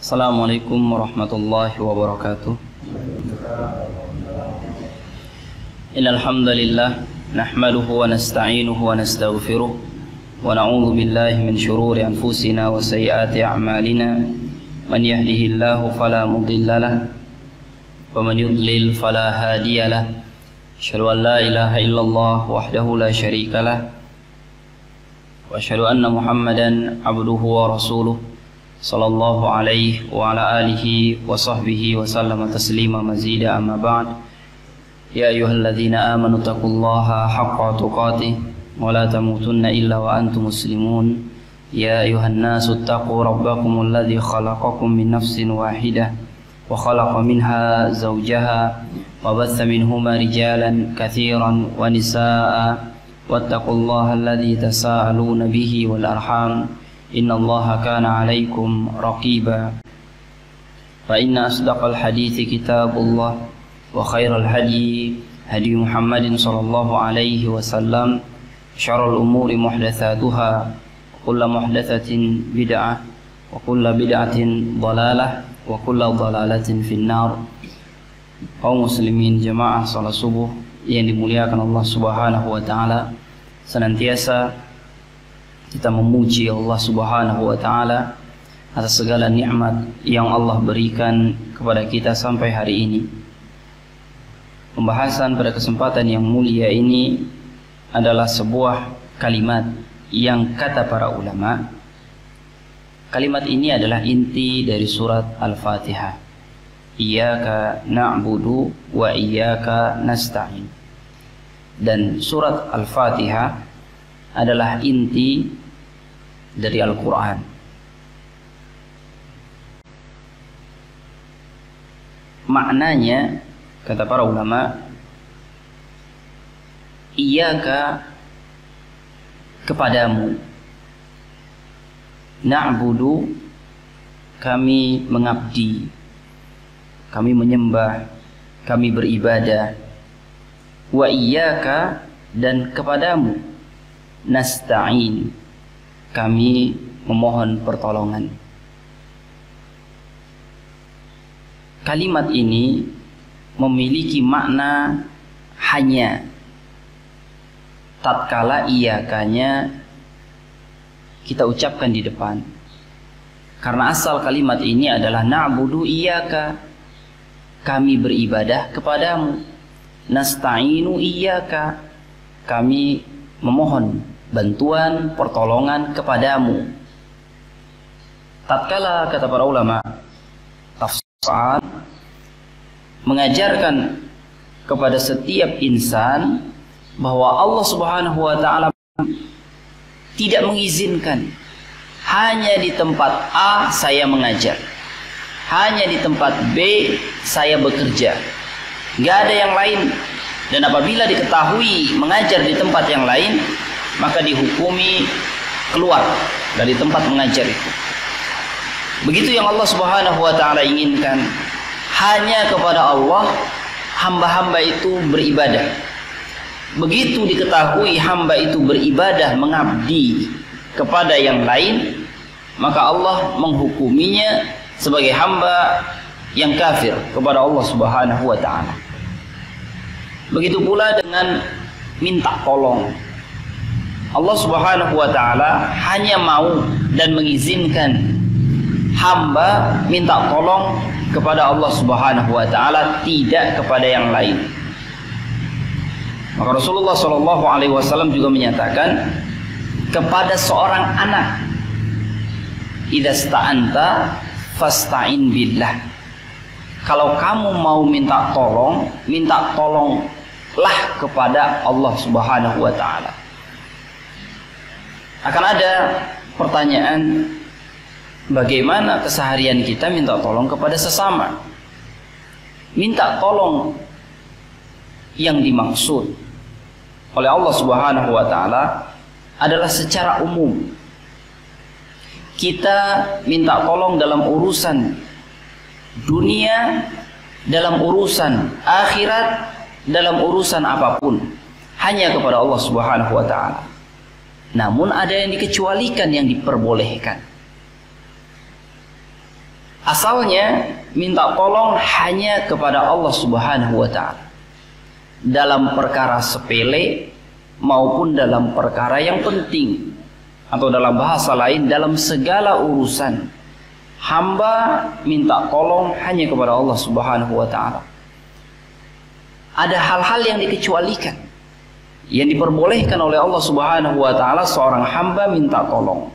Assalamualaikum warahmatullahi wabarakatuh. Innal hamdalillah nahmaduhu wa nasta'inuhu wa nastaghfiruh wa na'udzu billahi min shururi anfusina wa sayyiati a'malina. Man yahdihillahu fala mudilla lahu wa man yudlil fala hadiya lahu. Asyhadu an la ilaha illallah wahdahu la syarika lahu wa asyhadu anna Muhammadan abduhu wa rasuluh sallallahu alaihi wa ala alihi wa sahbihi wa sallama taslima mazida amma ba'd. Ya ayyuhalladzina amanu taqullaha haqqa tuqatih wa la tamutunna illa wa antum muslimun. Ya ayyuhan nasu taqu rabbakumul ladzi khalaqakum min nafsin wahidah wa khalaqa minha zawjaha wa batha minhuma rijalan katsiran wa nisaa'a wattaqullaha alladzi tasaaluna bihi wal arham innallaha kana 'alaikum raqiba. Fa inna asdaqal hadithi kitabullah wa khairal hadi hadi Muhammadin sallallahu alaihi wasallam. Syarrul umuri muhdatsatuha wa kullu muhdatsatin bid'ah wa kullu bid'atin dhalalah wa kullu dhalalatin finnar. Kaum muslimin jamaah salat subuh yang dimuliakan Allah Subhanahu wa taala, senantiasa kita memuji Allah Subhanahu wa taala atas segala nikmat yang Allah berikan kepada kita sampai hari ini. Pembahasan pada kesempatan yang mulia ini adalah sebuah kalimat yang kata para ulama, kalimat ini adalah inti dari surat Al-Fatihah. Iyyaka na'budu wa iyyaka nasta'in. Dan surat Al-Fatihah adalah inti dari Al-Quran. Maknanya, kata para ulama, iyyaka kepadamu, na'budu kami mengabdi, kami menyembah, kami beribadah, wa iyyaka dan kepadamu nasta'in kami memohon pertolongan. Kalimat ini memiliki makna hanya tatkala iyakanya kita ucapkan di depan. Karena asal kalimat ini adalah na'budu iyyaka, kami beribadah kepadamu, nasta'inu iyyaka, kami memohon bantuan pertolongan kepadamu. Tatkala kata para ulama tafsir mengajarkan kepada setiap insan bahwa Allah Subhanahu wa taala tidak mengizinkan hanya di tempat A saya mengajar, hanya di tempat B saya bekerja, nggak ada yang lain. Dan apabila diketahui mengajar di tempat yang lain, maka dihukumi keluar dari tempat mengajar itu. Begitu yang Allah Subhanahu wa taala inginkan. Hanya kepada Allah hamba-hamba itu beribadah. Begitu diketahui hamba itu beribadah mengabdi kepada yang lain, maka Allah menghukuminya sebagai hamba yang kafir kepada Allah Subhanahu wa taala. Begitu pula dengan minta tolong. Allah Subhanahu wa taala hanya mau dan mengizinkan hamba minta tolong kepada Allah Subhanahu wa taala, tidak kepada yang lain. Maka Rasulullah sallallahu alaihi wasallam juga menyatakan kepada seorang anak, idza sta'anta fasta'in billah. Kalau kamu mau minta tolonglah kepada Allah Subhanahu wa taala. Akan ada pertanyaan, bagaimana keseharian kita minta tolong kepada sesama? Minta tolong yang dimaksud oleh Allah Subhanahu wa taala adalah secara umum. Kita minta tolong dalam urusan dunia, dalam urusan akhirat, dalam urusan apapun, hanya kepada Allah Subhanahu wa taala. Namun ada yang dikecualikan, yang diperbolehkan. Asalnya minta tolong hanya kepada Allah Subhanahu wa ta'ala, dalam perkara sepele maupun dalam perkara yang penting, atau dalam bahasa lain dalam segala urusan hamba minta tolong hanya kepada Allah Subhanahu wa ta'ala. Ada hal-hal yang dikecualikan, yang diperbolehkan oleh Allah Subhanahu wa ta'ala seorang hamba minta tolong,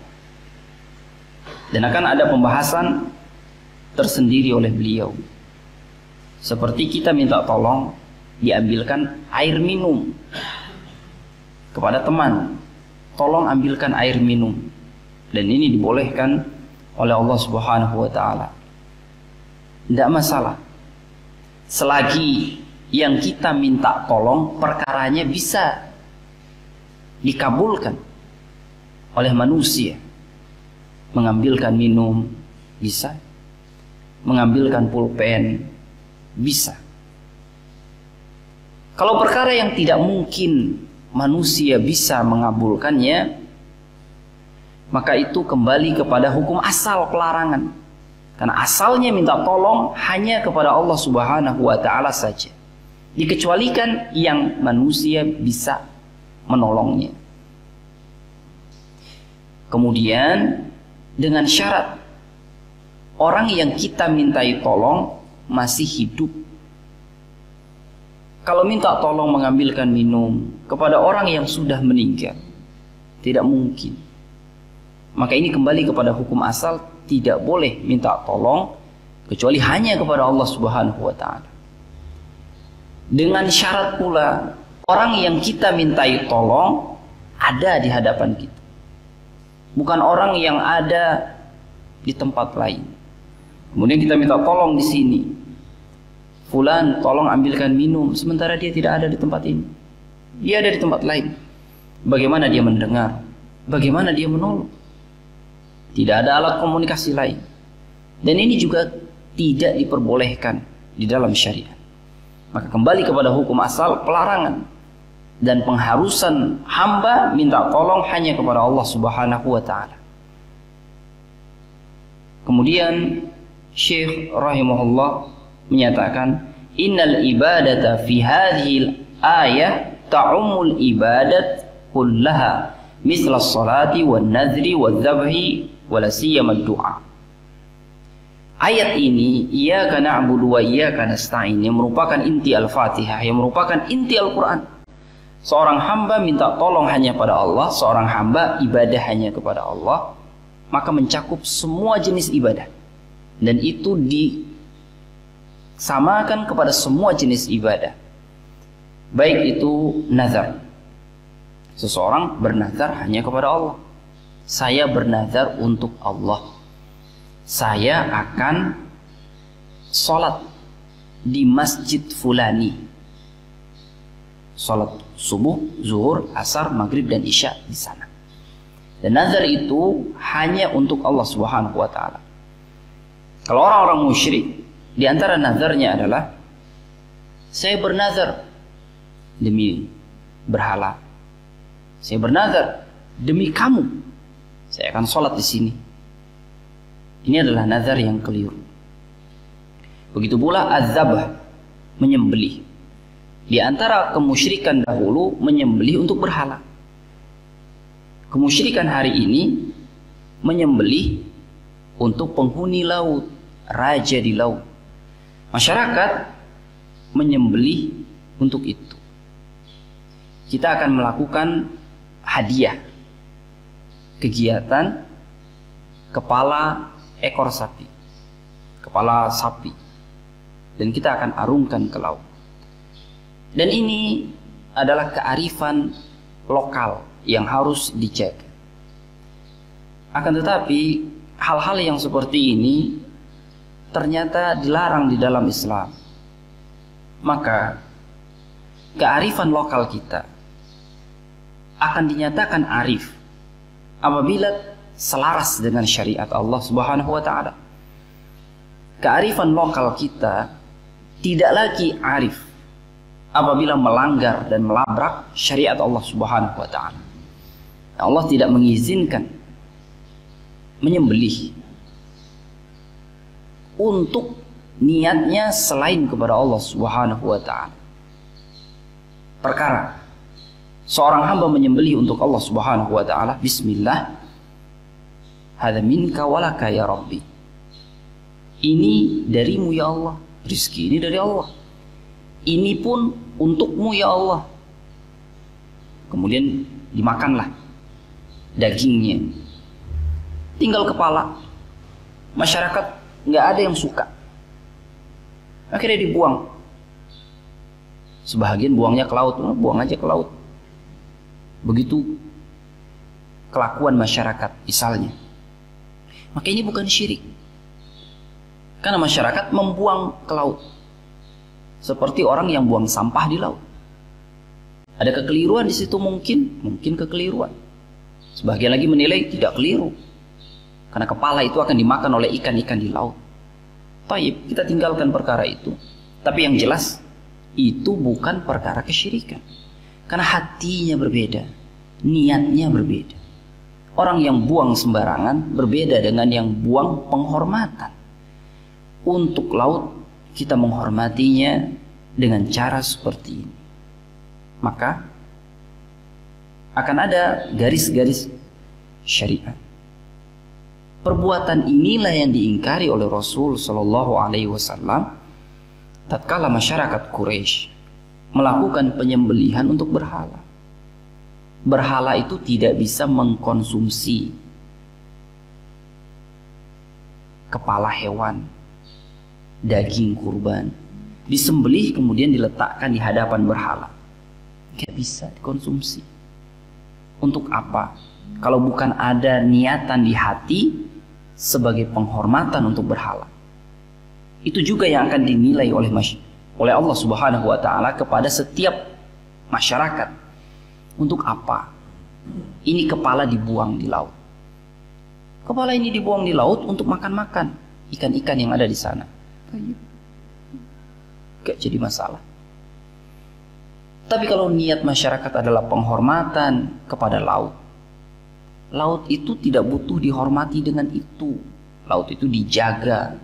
dan akan ada pembahasan tersendiri oleh beliau. Seperti kita minta tolong diambilkan air minum kepada teman, tolong ambilkan air minum, dan ini dibolehkan oleh Allah Subhanahu wa ta'ala. Tidak masalah selagi yang kita minta tolong perkaranya bisa dikabulkan oleh manusia. Mengambilkan minum bisa, mengambilkan pulpen bisa. Kalau perkara yang tidak mungkin manusia bisa mengabulkannya, maka itu kembali kepada hukum asal pelarangan. Karena asalnya minta tolong hanya kepada Allah Subhanahu wa ta'ala saja, dikecualikan yang manusia bisa menolongnya. Kemudian dengan syarat orang yang kita mintai tolong masih hidup. Kalau minta tolong mengambilkan minum kepada orang yang sudah meninggal, tidak mungkin. Maka ini kembali kepada hukum asal, tidak boleh minta tolong kecuali hanya kepada Allah Subhanahu wa ta'ala. Dengan syarat pula orang yang kita mintai tolong ada di hadapan kita, bukan orang yang ada di tempat lain. Kemudian kita minta tolong di sini, fulan tolong ambilkan minum, sementara dia tidak ada di tempat ini, dia ada di tempat lain. Bagaimana dia mendengar? Bagaimana dia menolong? Tidak ada alat komunikasi lain. Dan ini juga tidak diperbolehkan di dalam syariat. Maka kembali kepada hukum asal pelarangan dan pengharusan hamba minta tolong hanya kepada Allah Subhanahu wa ta'ala. Kemudian Syekh rahimahullah menyatakan, innal ibadata fi hadhil ayah ta'ummul ibadat kullaha misla as-salati wan nadhri wadh dhabhi wala siyama ad-du'a. Ayat ini, iyyaka na'budu wa iyyaka nasta'in, yang merupakan inti Al-Fatihah, yang merupakan inti Al-Quran. Seorang hamba minta tolong hanya pada Allah, seorang hamba ibadah hanya kepada Allah, maka mencakup semua jenis ibadah. Dan itu disamakan kepada semua jenis ibadah. Baik itu nazar. Seseorang bernazar hanya kepada Allah. Saya bernazar untuk Allah, saya akan sholat di masjid fulani, sholat subuh, zuhur, asar, maghrib dan isya di sana. Dan nazar itu hanya untuk Allah Subhanahu wa ta'ala. Kalau orang-orang musyrik, di antara nazarnya adalah saya bernazar demi berhala, saya bernazar demi kamu, saya akan sholat di sini. Ini adalah nazar yang keliru. Begitu pula az-zabh, menyembelih. Di antara kemusyrikan dahulu menyembelih untuk berhala. Kemusyrikan hari ini menyembelih untuk penghuni laut, raja di laut. Masyarakat menyembelih untuk itu. Kita akan melakukan hadiah, kegiatan kepala ekor sapi, kepala sapi, dan kita akan arungkan ke laut. Dan ini adalah kearifan lokal yang harus dijaga. Akan tetapi hal-hal yang seperti ini ternyata dilarang di dalam Islam. Maka kearifan lokal kita akan dinyatakan arif apabila selaras dengan syariat Allah Subhanahu wa ta'ala. Kearifan lokal kita tidak lagi arif apabila melanggar dan melabrak syariat Allah Subhanahu wa ta'ala. Allah tidak mengizinkan menyembelih untuk niatnya selain kepada Allah Subhanahu wa ta'ala. Perkara seorang hamba menyembelih untuk Allah Subhanahu wa ta'ala, bismillah, hadza minka walaka ya Rabbi. Ini darimu ya Allah, rizki ini dari Allah. Ini pun untukmu ya Allah. Kemudian dimakanlah dagingnya. Tinggal kepala. Masyarakat nggak ada yang suka. Akhirnya dibuang. Sebahagian buangnya ke laut, buang aja ke laut. Begitu kelakuan masyarakat misalnya. Maka ini bukan syirik. Karena masyarakat membuang ke laut. Seperti orang yang buang sampah di laut. Ada kekeliruan di situ mungkin kekeliruan. Sebagian lagi menilai tidak keliru. Karena kepala itu akan dimakan oleh ikan-ikan di laut. Baik, kita tinggalkan perkara itu. Tapi yang jelas itu bukan perkara kesyirikan. Karena hatinya berbeda, niatnya berbeda. Orang yang buang sembarangan berbeda dengan yang buang penghormatan. Untuk laut kita menghormatinya dengan cara seperti ini. Maka akan ada garis-garis syariat. Perbuatan inilah yang diingkari oleh Rasul Shallallahu Alaihi Wasallam tatkala masyarakat Quraisy melakukan penyembelihan untuk berhala. Berhala itu tidak bisa mengkonsumsi kepala hewan, daging kurban, disembelih kemudian diletakkan di hadapan berhala. Gak bisa dikonsumsi. Untuk apa? Kalau bukan ada niatan di hati sebagai penghormatan untuk berhala. Itu juga yang akan dinilai oleh Allah Subhanahu wa ta'ala kepada setiap masyarakat. Untuk apa? Ini kepala dibuang di laut. Kepala ini dibuang di laut untuk makan-makan ikan-ikan yang ada di sana. Gak jadi masalah. Tapi kalau niat masyarakat adalah penghormatan kepada laut, laut itu tidak butuh dihormati dengan itu. Laut itu dijaga,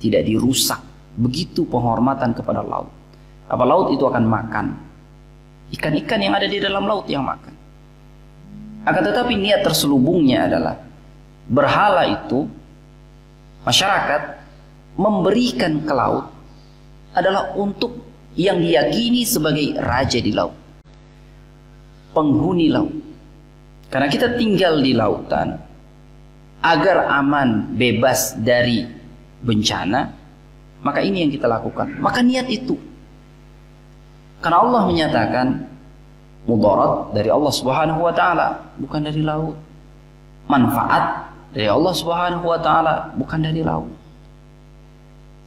tidak dirusak. Begitu penghormatan kepada laut. Apa laut itu akan makan ikan-ikan yang ada di dalam laut yang makan. Akan tetapi niat terselubungnya adalah berhala itu masyarakat memberikan ke laut adalah untuk yang diyakini sebagai raja di laut, penghuni laut. Karena kita tinggal di lautan agar aman, bebas dari bencana, maka ini yang kita lakukan. Maka niat itu, karena Allah menyatakan mudarat dari Allah Subhanahu wa ta'ala, bukan dari laut. Manfaat dari Allah Subhanahu wa ta'ala, bukan dari laut.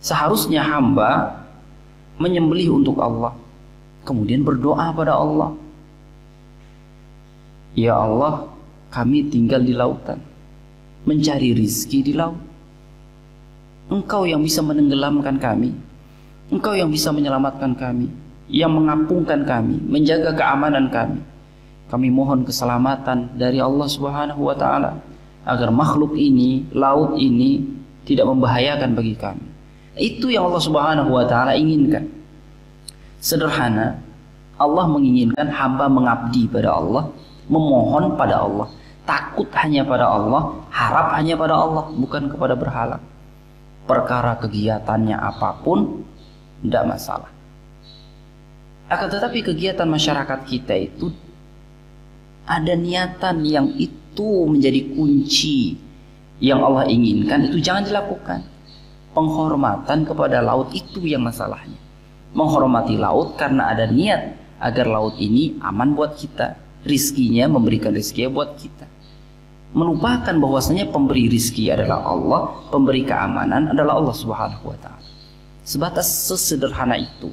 Seharusnya hamba menyembelih untuk Allah, kemudian berdoa pada Allah, ya Allah, kami tinggal di lautan, mencari rizki di laut. Engkau yang bisa menenggelamkan kami, Engkau yang bisa menyelamatkan kami, yang mengapungkan kami, menjaga keamanan kami. Kami mohon keselamatan dari Allah Subhanahu wa ta'ala, agar makhluk ini, laut ini tidak membahayakan bagi kami. Itu yang Allah Subhanahu wa ta'ala inginkan. Sederhana, Allah menginginkan hamba mengabdi pada Allah, memohon pada Allah, takut hanya pada Allah, harap hanya pada Allah, bukan kepada berhala. Perkara kegiatannya apapun tidak masalah. Akan tetapi kegiatan masyarakat kita itu ada niatan yang itu menjadi kunci yang Allah inginkan, itu jangan dilakukan. Penghormatan kepada laut itu yang masalahnya. Menghormati laut karena ada niat agar laut ini aman buat kita, rizkinya, memberikan rizki buat kita. Melupakan bahwasanya pemberi rizki adalah Allah, pemberi keamanan adalah Allah Subhanahu wa ta'ala. Sebatas sesederhana itu.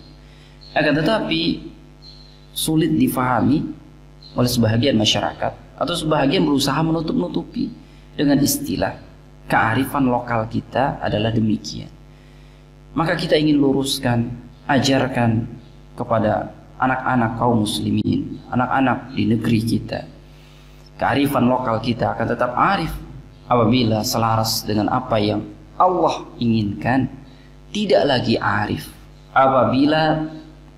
Akan tetapi sulit difahami oleh sebahagian masyarakat, atau sebahagian berusaha menutup-nutupi dengan istilah kearifan lokal kita adalah demikian. Maka kita ingin luruskan, ajarkan kepada anak-anak kaum muslimin, anak-anak di negeri kita, kearifan lokal kita akan tetap arif apabila selaras dengan apa yang Allah inginkan, tidak lagi arif apabila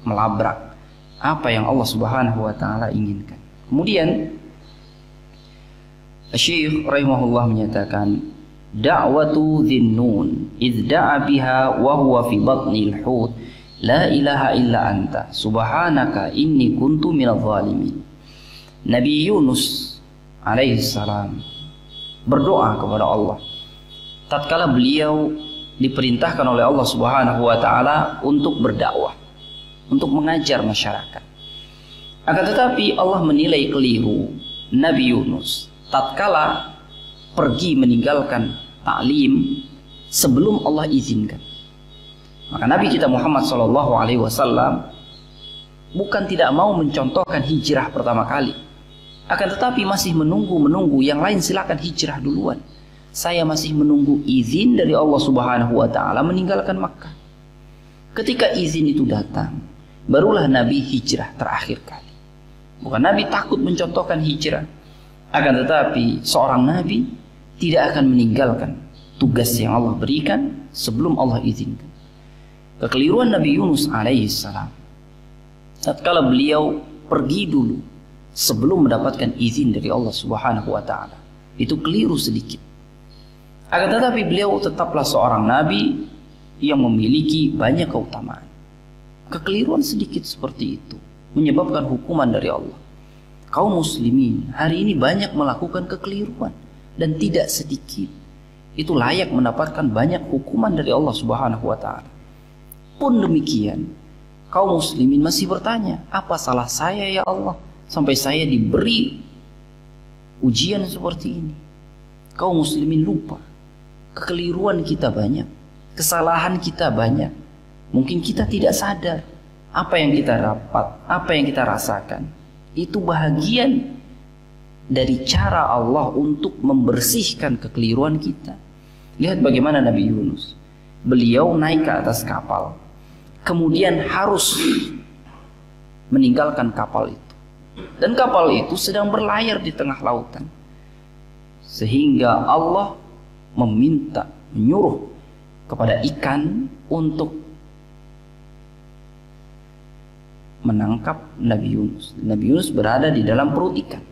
melabrak apa yang Allah Subhanahu wa taala inginkan. Kemudian Syekh rahimahullah menyatakan, da'watu dhinnun idh da'a biha wa huwa fi batnil hut la ilaha illa anta subhanaka inni kuntu minadh dhalimin. Nabi Yunus alaihi salam berdoa kepada Allah tatkala beliau diperintahkan oleh Allah Subhanahu wa taala untuk berdakwah, untuk mengajar masyarakat. Akan tetapi Allah menilai keliru Nabi Yunus tatkala pergi meninggalkan taklim sebelum Allah izinkan. Maka Nabi kita Muhammad SAW bukan tidak mau mencontohkan hijrah pertama kali, akan tetapi masih menunggu yang lain silakan hijrah duluan. Saya masih menunggu izin dari Allah Subhanahu wa taala meninggalkan Makkah. Ketika izin itu datang, barulah Nabi hijrah terakhir kali. Bukan Nabi takut mencontohkan hijrah, akan tetapi seorang Nabi tidak akan meninggalkan tugas yang Allah berikan sebelum Allah izinkan. Kekeliruan Nabi Yunus alaihissalam tatkala beliau pergi dulu sebelum mendapatkan izin dari Allah Subhanahu wa taala, itu keliru sedikit. Akan tetapi beliau tetaplah seorang nabi yang memiliki banyak keutamaan. Kekeliruan sedikit seperti itu menyebabkan hukuman dari Allah. Kaum muslimin hari ini banyak melakukan kekeliruan dan tidak sedikit. Itu layak mendapatkan banyak hukuman dari Allah Subhanahu wa taala. Pun demikian, kaum muslimin masih bertanya, apa salah saya ya Allah sampai saya diberi ujian seperti ini? Kaum muslimin lupa, kekeliruan kita banyak, kesalahan kita banyak. Mungkin kita tidak sadar apa yang kita dapat, apa yang kita rasakan. Itu bahagian dari cara Allah untuk membersihkan kekeliruan kita. Lihat bagaimana Nabi Yunus. Beliau naik ke atas kapal, kemudian harus meninggalkan kapal itu. Dan kapal itu sedang berlayar di tengah lautan. Sehingga Allah menyuruh kepada ikan untuk menangkap Nabi Yunus. Nabi Yunus berada di dalam perut ikan.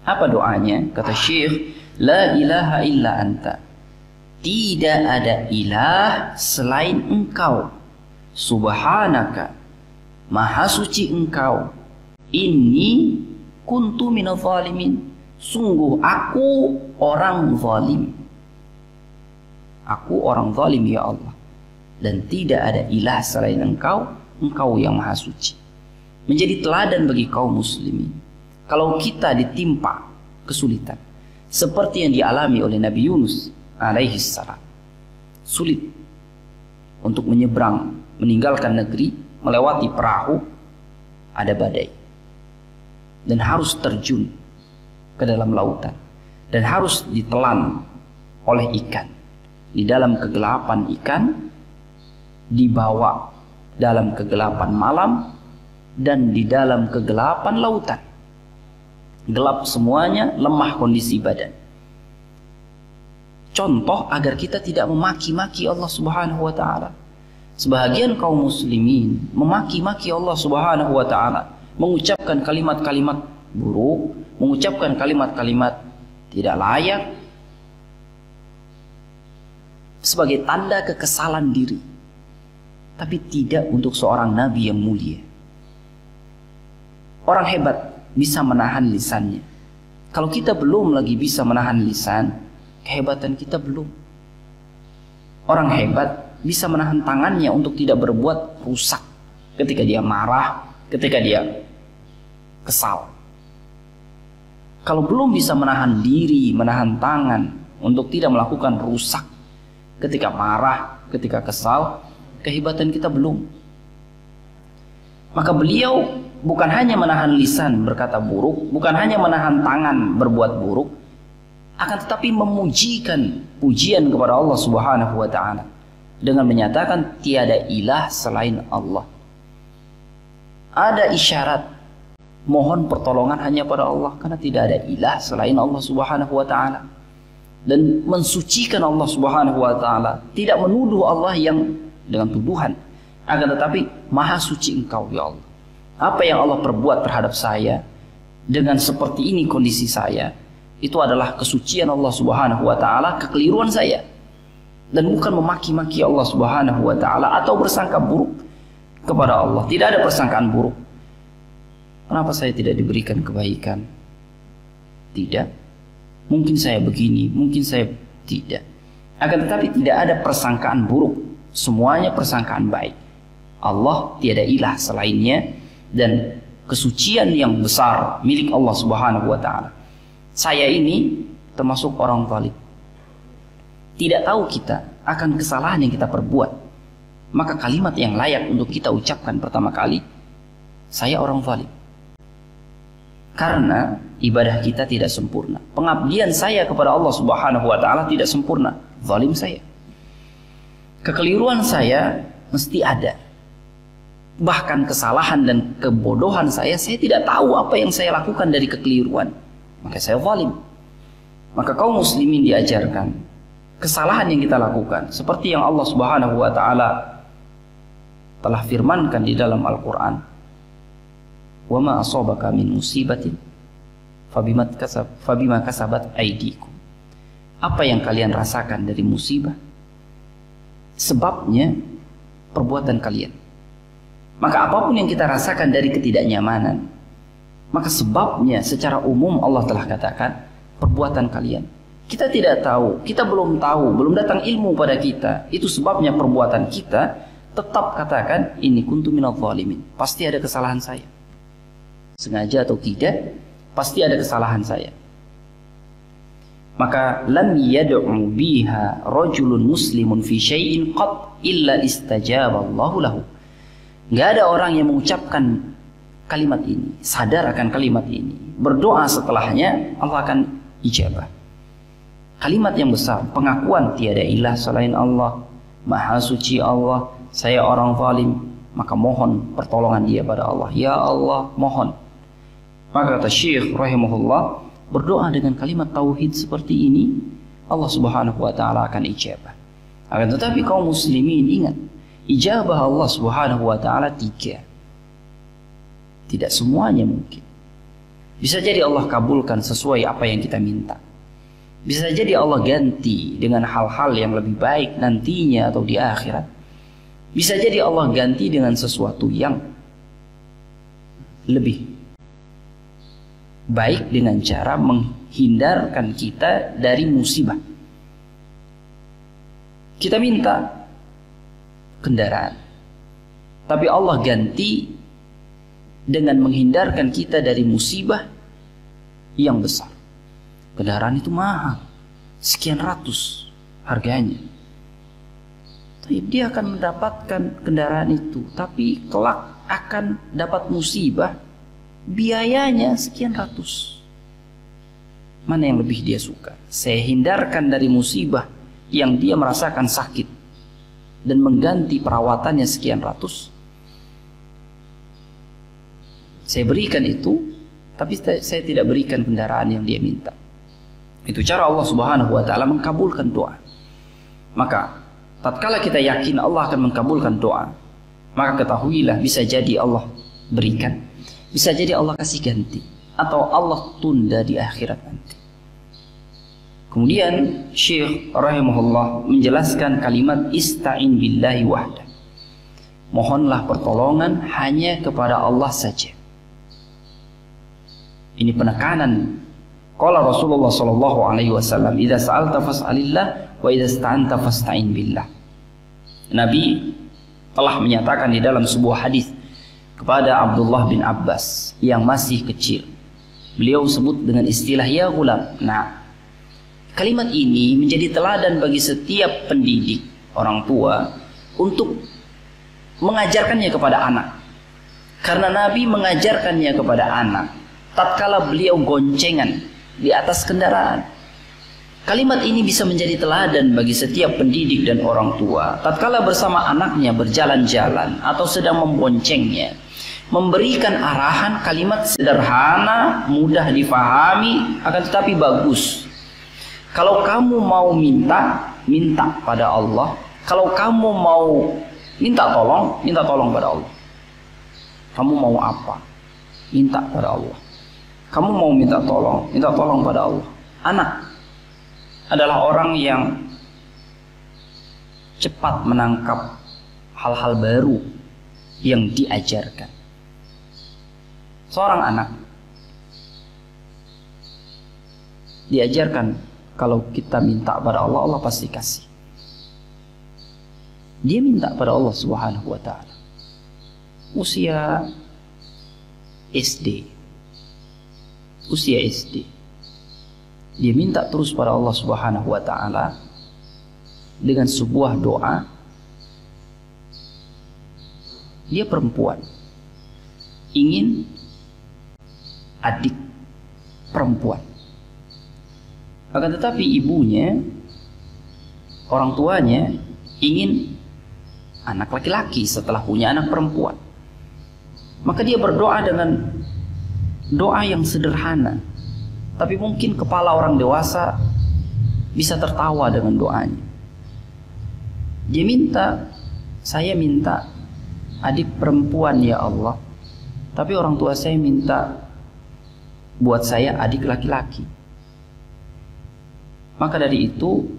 Apa doanya? Kata Syekh, la ilaha illa anta. Tidak ada ilah selain engkau. Subhanaka, maha suci engkau. Inni kuntu minadh dhalimin. Sungguh aku orang zalim. Aku orang zalim ya Allah. Dan tidak ada ilah selain engkau, engkau yang maha suci. Menjadi teladan bagi kaum muslimin. Kalau kita ditimpa kesulitan seperti yang dialami oleh Nabi Yunus alaihissalam, sulit untuk menyeberang, meninggalkan negeri, melewati perahu, ada badai, dan harus terjun ke dalam lautan, dan harus ditelan oleh ikan. Di dalam kegelapan ikan, dibawa dalam kegelapan malam, dan di dalam kegelapan lautan. Gelap semuanya, lemah kondisi badan. Contoh agar kita tidak memaki-maki Allah Subhanahu wa taala. Sebahagian kaum muslimin memaki-maki Allah Subhanahu wa taala, mengucapkan kalimat-kalimat buruk, mengucapkan kalimat-kalimat tidak layak sebagai tanda kekesalan diri, tapi tidak untuk seorang nabi yang mulia. Orang hebat bisa menahan lisannya. Kalau kita belum lagi bisa menahan lisan, kehebatan kita belum. Orang hebat bisa menahan tangannya untuk tidak berbuat rusak ketika dia marah, ketika dia kesal. Kalau belum bisa menahan diri, menahan tangan untuk tidak melakukan rusak ketika marah, ketika kesal, kehebatan kita belum. Maka beliau bukan hanya menahan lisan berkata buruk, bukan hanya menahan tangan berbuat buruk, akan tetapi memujikan pujian kepada Allah Subhanahu wa taala dengan menyatakan tiada ilah selain Allah. Ada isyarat mohon pertolongan hanya pada Allah, karena tidak ada ilah selain Allah Subhanahu wa taala. dan mensucikan Allah Subhanahu wa taala, tidak menuduh Allah yang dengan tuduhan, akan tetapi maha suci Engkau ya Allah. Apa yang Allah perbuat terhadap saya dengan seperti ini kondisi saya, itu adalah kesucian Allah Subhanahu wa taala, kekeliruan saya, dan bukan memaki-maki Allah Subhanahu wa taala atau bersangka buruk kepada Allah. Tidak ada persangkaan buruk. Kenapa saya tidak diberikan kebaikan? Tidak. Mungkin saya begini, mungkin saya tidak. Akan tetapi tidak ada persangkaan buruk. Semuanya persangkaan baik. Allah tiada ilah selainnya, dan kesucian yang besar milik Allah Subhanahu wa taala. Saya ini termasuk orang zalim. Tidak tahu kita akan kesalahan yang kita perbuat. Maka kalimat yang layak untuk kita ucapkan pertama kali, saya orang zalim. Karena ibadah kita tidak sempurna. Pengabdian saya kepada Allah Subhanahu wa taala tidak sempurna. Zalim saya. Kekeliruan saya mesti ada. Bahkan kesalahan dan kebodohan saya tidak tahu apa yang saya lakukan dari kekeliruan. Maka saya zalim. Maka kaum muslimin diajarkan kesalahan yang kita lakukan seperti yang Allah Subhanahu wa taala telah firmankan di dalam Al-Qur'an. Wa ma asabaka min musibatin fabima kasabat aydikum. Apa yang kalian rasakan dari musibah, sebabnya perbuatan kalian. Maka apapun yang kita rasakan dari ketidaknyamanan, maka sebabnya secara umum Allah telah katakan perbuatan kalian. Kita tidak tahu, kita belum tahu, belum datang ilmu pada kita, itu sebabnya perbuatan kita. Tetap katakan ini kuntu minadh dhalimin. Pasti ada kesalahan saya. Sengaja atau tidak, pasti ada kesalahan saya. Maka lam yad'u biha rajulun muslimun fi syai'in qat illa istajaba Allahu lahu. Enggak ada orang yang mengucapkan kalimat ini, sadar akan kalimat ini, berdoa setelahnya Allah akan ijabah. Kalimat yang besar, pengakuan tiada ilah selain Allah, maha suci Allah, saya orang zalim, maka mohon pertolongan dia pada Allah. Ya Allah, mohon. Maka kata Syekh rahimahullah, berdoa dengan kalimat tauhid seperti ini, Allah Subhanahu wa taala akan ijabah. Akan tetapi kaum muslimin ingat, ijabah Allah Subhanahu wa taala 3. Tidak semuanya mungkin. Bisa jadi Allah kabulkan sesuai apa yang kita minta. Bisa jadi Allah ganti dengan hal-hal yang lebih baik nantinya atau di akhirat. Bisa jadi Allah ganti dengan sesuatu yang lebih baik dengan cara menghindarkan kita dari musibah. Kita minta kendaraan, tapi Allah ganti dengan menghindarkan kita dari musibah yang besar. Kendaraan itu mahal, sekian ratus harganya. Dia akan mendapatkan kendaraan itu, tapi kelak akan dapat musibah, biayanya sekian ratus. Mana yang lebih dia suka? Saya hindarkan dari musibah yang dia merasakan sakit dan mengganti perawatannya sekian ratus. Saya berikan itu, tapi saya tidak berikan kendaraan yang dia minta. Itu cara Allah Subhanahu wa taala mengkabulkan doa. Maka tatkala kita yakin Allah akan mengkabulkan doa, maka ketahuilah bisa jadi Allah berikan, bisa jadi Allah kasih ganti, atau Allah tunda di akhirat nanti. Kemudian Syekh rahimahullah menjelaskan kalimat ista'in billahi wahda. Mohonlah pertolongan hanya kepada Allah saja. Ini penekanan. Qala Rasulullah sallallahu alaihi wasallam, "Idza sa'alta fas'alillah wa idza ista'anta fasta'in billah." Nabi telah menyatakan di dalam sebuah hadis kepada Abdullah bin Abbas yang masih kecil. Beliau sebut dengan istilah ya ghulam. Nah, kalimat ini menjadi teladan bagi setiap pendidik, orang tua, untuk mengajarkannya kepada anak. Karena Nabi mengajarkannya kepada anak tatkala beliau goncengan di atas kendaraan. Kalimat ini bisa menjadi teladan bagi setiap pendidik dan orang tua tatkala bersama anaknya berjalan-jalan atau sedang memboncengnya, memberikan arahan kalimat sederhana, mudah difahami, akan tetapi bagus. Kalau kamu mau minta, minta pada Allah. Kalau kamu mau minta tolong pada Allah. Kamu mau apa? Minta pada Allah. Kamu mau minta tolong pada Allah. Anak adalah orang yang cepat menangkap hal-hal baru yang diajarkan. Seorang anak diajarkan kalau kita minta pada Allah, Allah pasti kasih. Dia minta pada Allah Subhanahu wa ta'ala. Usia SD. Dia minta terus pada Allah Subhanahu wa ta'ala dengan sebuah doa. Dia perempuan, ingin adik perempuan. Akan tetapi ibunya, orang tuanya ingin anak laki-laki setelah punya anak perempuan. Maka dia berdoa dengan doa yang sederhana, tapi mungkin kepala orang dewasa bisa tertawa dengan doanya. Dia minta, saya minta adik perempuan ya Allah, tapi orang tua saya minta buat saya adik laki-laki. Maka dari itu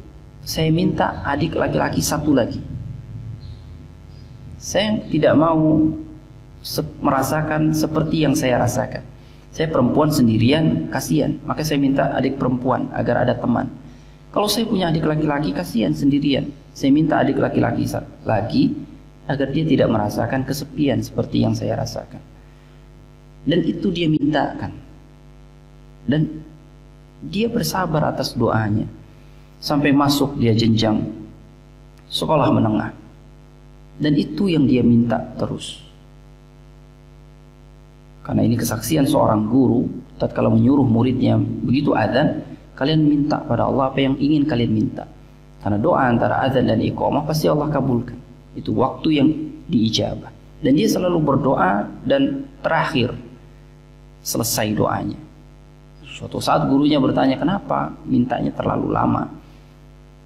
saya minta adik laki-laki satu lagi. Saya tidak mau merasakan seperti yang saya rasakan. Saya perempuan sendirian, kasihan. Maka saya minta adik perempuan agar ada teman. Kalau saya punya adik laki-laki, kasihan sendirian. Saya minta adik laki-laki lagi agar dia tidak merasakan kesepian seperti yang saya rasakan. Dan itu dia mintakan. Dan dia bersabar atas doanya sampai masuk dia jenjang sekolah menengah. Dan itu yang dia minta terus. Karena ini kesaksian seorang guru, tatkala menyuruh muridnya begitu adzan, kalian minta pada Allah apa yang ingin kalian minta. Karena doa antara adzan dan iqamah pasti Allah kabulkan. Itu waktu yang diijabah. Dan dia selalu berdoa dan terakhir selesai doanya. Suatu saat gurunya bertanya, kenapa mintanya terlalu lama?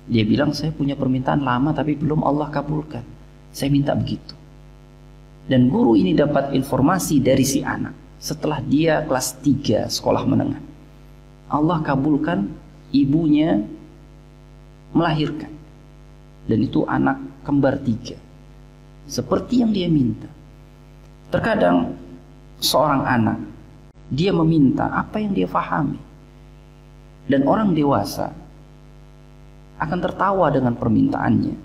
Dia bilang, saya punya permintaan lama tapi belum Allah kabulkan. Saya minta begitu. Dan guru ini dapat informasi dari si anak setelah dia kelas 3 sekolah menengah. Allah kabulkan ibunya melahirkan. Dan itu anak kembar 3. Seperti yang dia minta. Terkadang seorang anak, dia meminta apa yang dia fahami. Dan orang dewasa akan tertawa dengan permintaannya.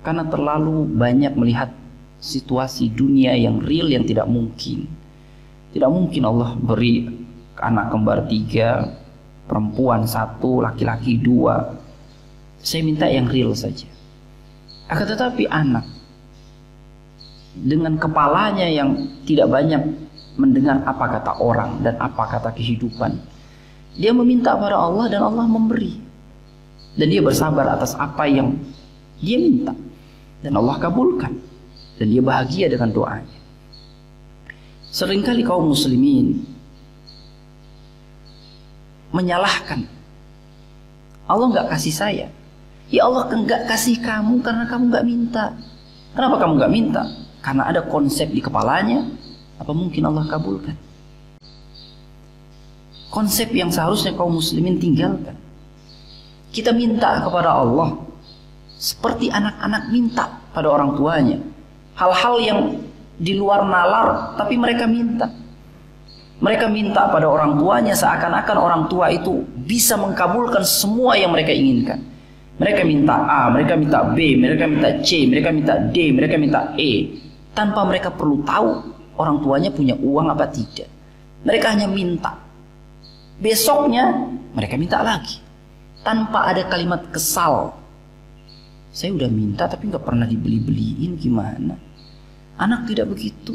Karena terlalu banyak melihat situasi dunia yang real yang tidak mungkin. Tidak mungkin Allah beri anak kembar 3, perempuan 1, laki-laki 2. Saya minta yang real saja. Akan tetapi anak dengan kepalanya yang tidak banyak mendengar apa kata orang dan apa kata kehidupan, dia meminta pada Allah dan Allah memberi. Dan dia bersabar atas apa yang dia minta. Dan Allah kabulkan. Dan dia bahagia dengan doanya. Seringkali kaum muslimin menyalahkan Allah nggak kasih saya. Ya Allah nggak kasih kamu karena kamu nggak minta. Kenapa kamu nggak minta? Karena ada konsep di kepalanya. Apa mungkin Allah kabulkan? Konsep yang seharusnya kaum muslimin tinggalkan. Kita minta kepada Allah seperti anak-anak minta pada orang tuanya. Hal-hal yang di luar nalar, tapi mereka minta. Mereka minta pada orang tuanya seakan-akan orang tua itu bisa mengkabulkan semua yang mereka inginkan. Mereka minta A, mereka minta B, mereka minta C, mereka minta D, mereka minta E. Tanpa mereka perlu tahu orang tuanya punya uang apa tidak. Mereka hanya minta. Besoknya mereka minta lagi. Tanpa ada kalimat kesal. Saya udah minta tapi nggak pernah dibeli-beliin, gimana? Anak tidak begitu.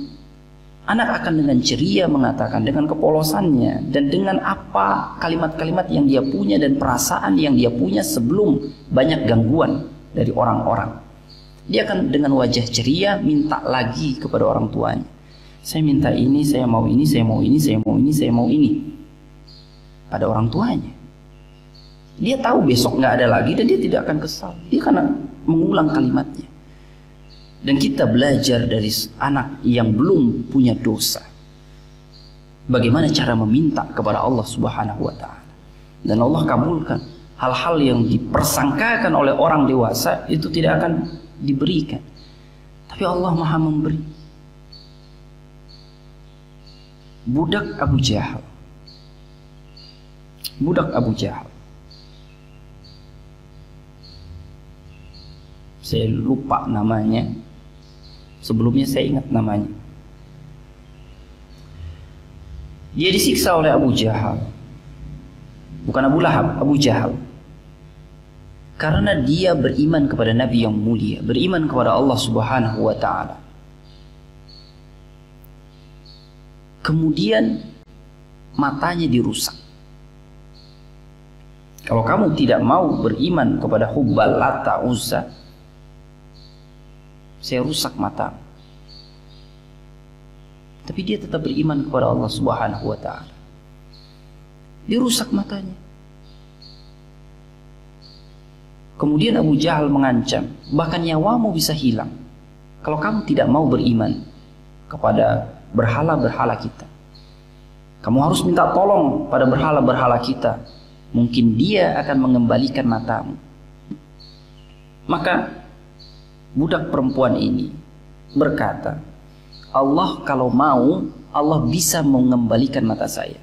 Anak akan dengan ceria mengatakan, dengan kepolosannya dan dengan apa kalimat-kalimat yang dia punya dan perasaan yang dia punya sebelum banyak gangguan dari orang-orang. Dia akan dengan wajah ceria minta lagi kepada orang tuanya. Saya minta ini, saya mau ini, saya mau ini, saya mau ini, saya mau ini. Pada orang tuanya. Dia tahu besok nggak ada lagi dan dia tidak akan kesal. Dia karena mengulang kalimatnya. Dan kita belajar dari anak yang belum punya dosa, bagaimana cara meminta kepada Allah Subhanahu wa Ta'ala, dan Allah kabulkan. Hal-hal yang dipersangkakan oleh orang dewasa itu tidak akan diberikan, tapi Allah Maha memberi. Budak Abu Jahal, saya lupa namanya. Sebelumnya saya ingat namanya. Dia disiksa oleh Abu Jahal. Bukan Abu Lahab, Abu Jahal. Karena dia beriman kepada Nabi yang mulia, beriman kepada Allah Subhanahu wa Ta'ala. Kemudian matanya dirusak. Kalau kamu tidak mau beriman kepada Hubbal, Lata, Uzza, saya rusak mata. Tapi dia tetap beriman kepada Allah Subhanahu wa Ta'ala. Dia rusak matanya. Kemudian Abu Jahal mengancam, bahkan nyawamu bisa hilang kalau kamu tidak mau beriman kepada berhala-berhala kita. Kamu harus minta tolong pada berhala-berhala kita. Mungkin dia akan mengembalikan matamu. Maka budak perempuan ini berkata, Allah kalau mau, Allah bisa mengembalikan mata saya.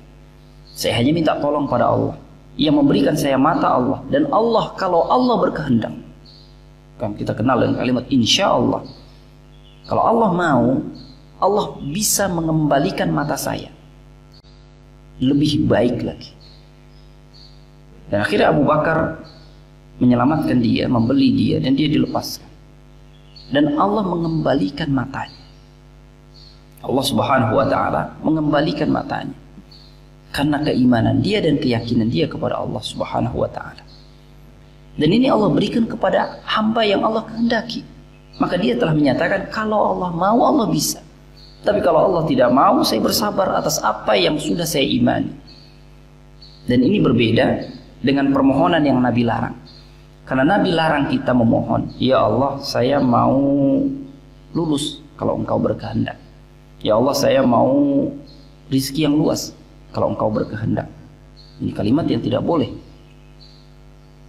Saya hanya minta tolong pada Allah. Yang memberikan saya mata Allah. Dan Allah kalau Allah berkehendak. Kan kita kenal dengan kalimat insya Allah. Kalau Allah mau, Allah bisa mengembalikan mata saya. Lebih baik lagi. Dan akhirnya Abu Bakar menyelamatkan dia, membeli dia, dan dia dilepaskan. Dan Allah mengembalikan matanya. Allah Subhanahu wa Ta'ala mengembalikan matanya karena keimanan dia dan keyakinan dia kepada Allah Subhanahu wa Ta'ala. Dan ini Allah berikan kepada hamba yang Allah kehendaki. Maka dia telah menyatakan, kalau Allah mau, Allah bisa. Tapi kalau Allah tidak mau, saya bersabar atas apa yang sudah saya imani. Dan ini berbeda dengan permohonan yang Nabi larang. Karena Nabi larang kita memohon, ya Allah saya mau lulus kalau engkau berkehendak. Ya Allah saya mau rizki yang luas kalau engkau berkehendak. Ini kalimat yang tidak boleh.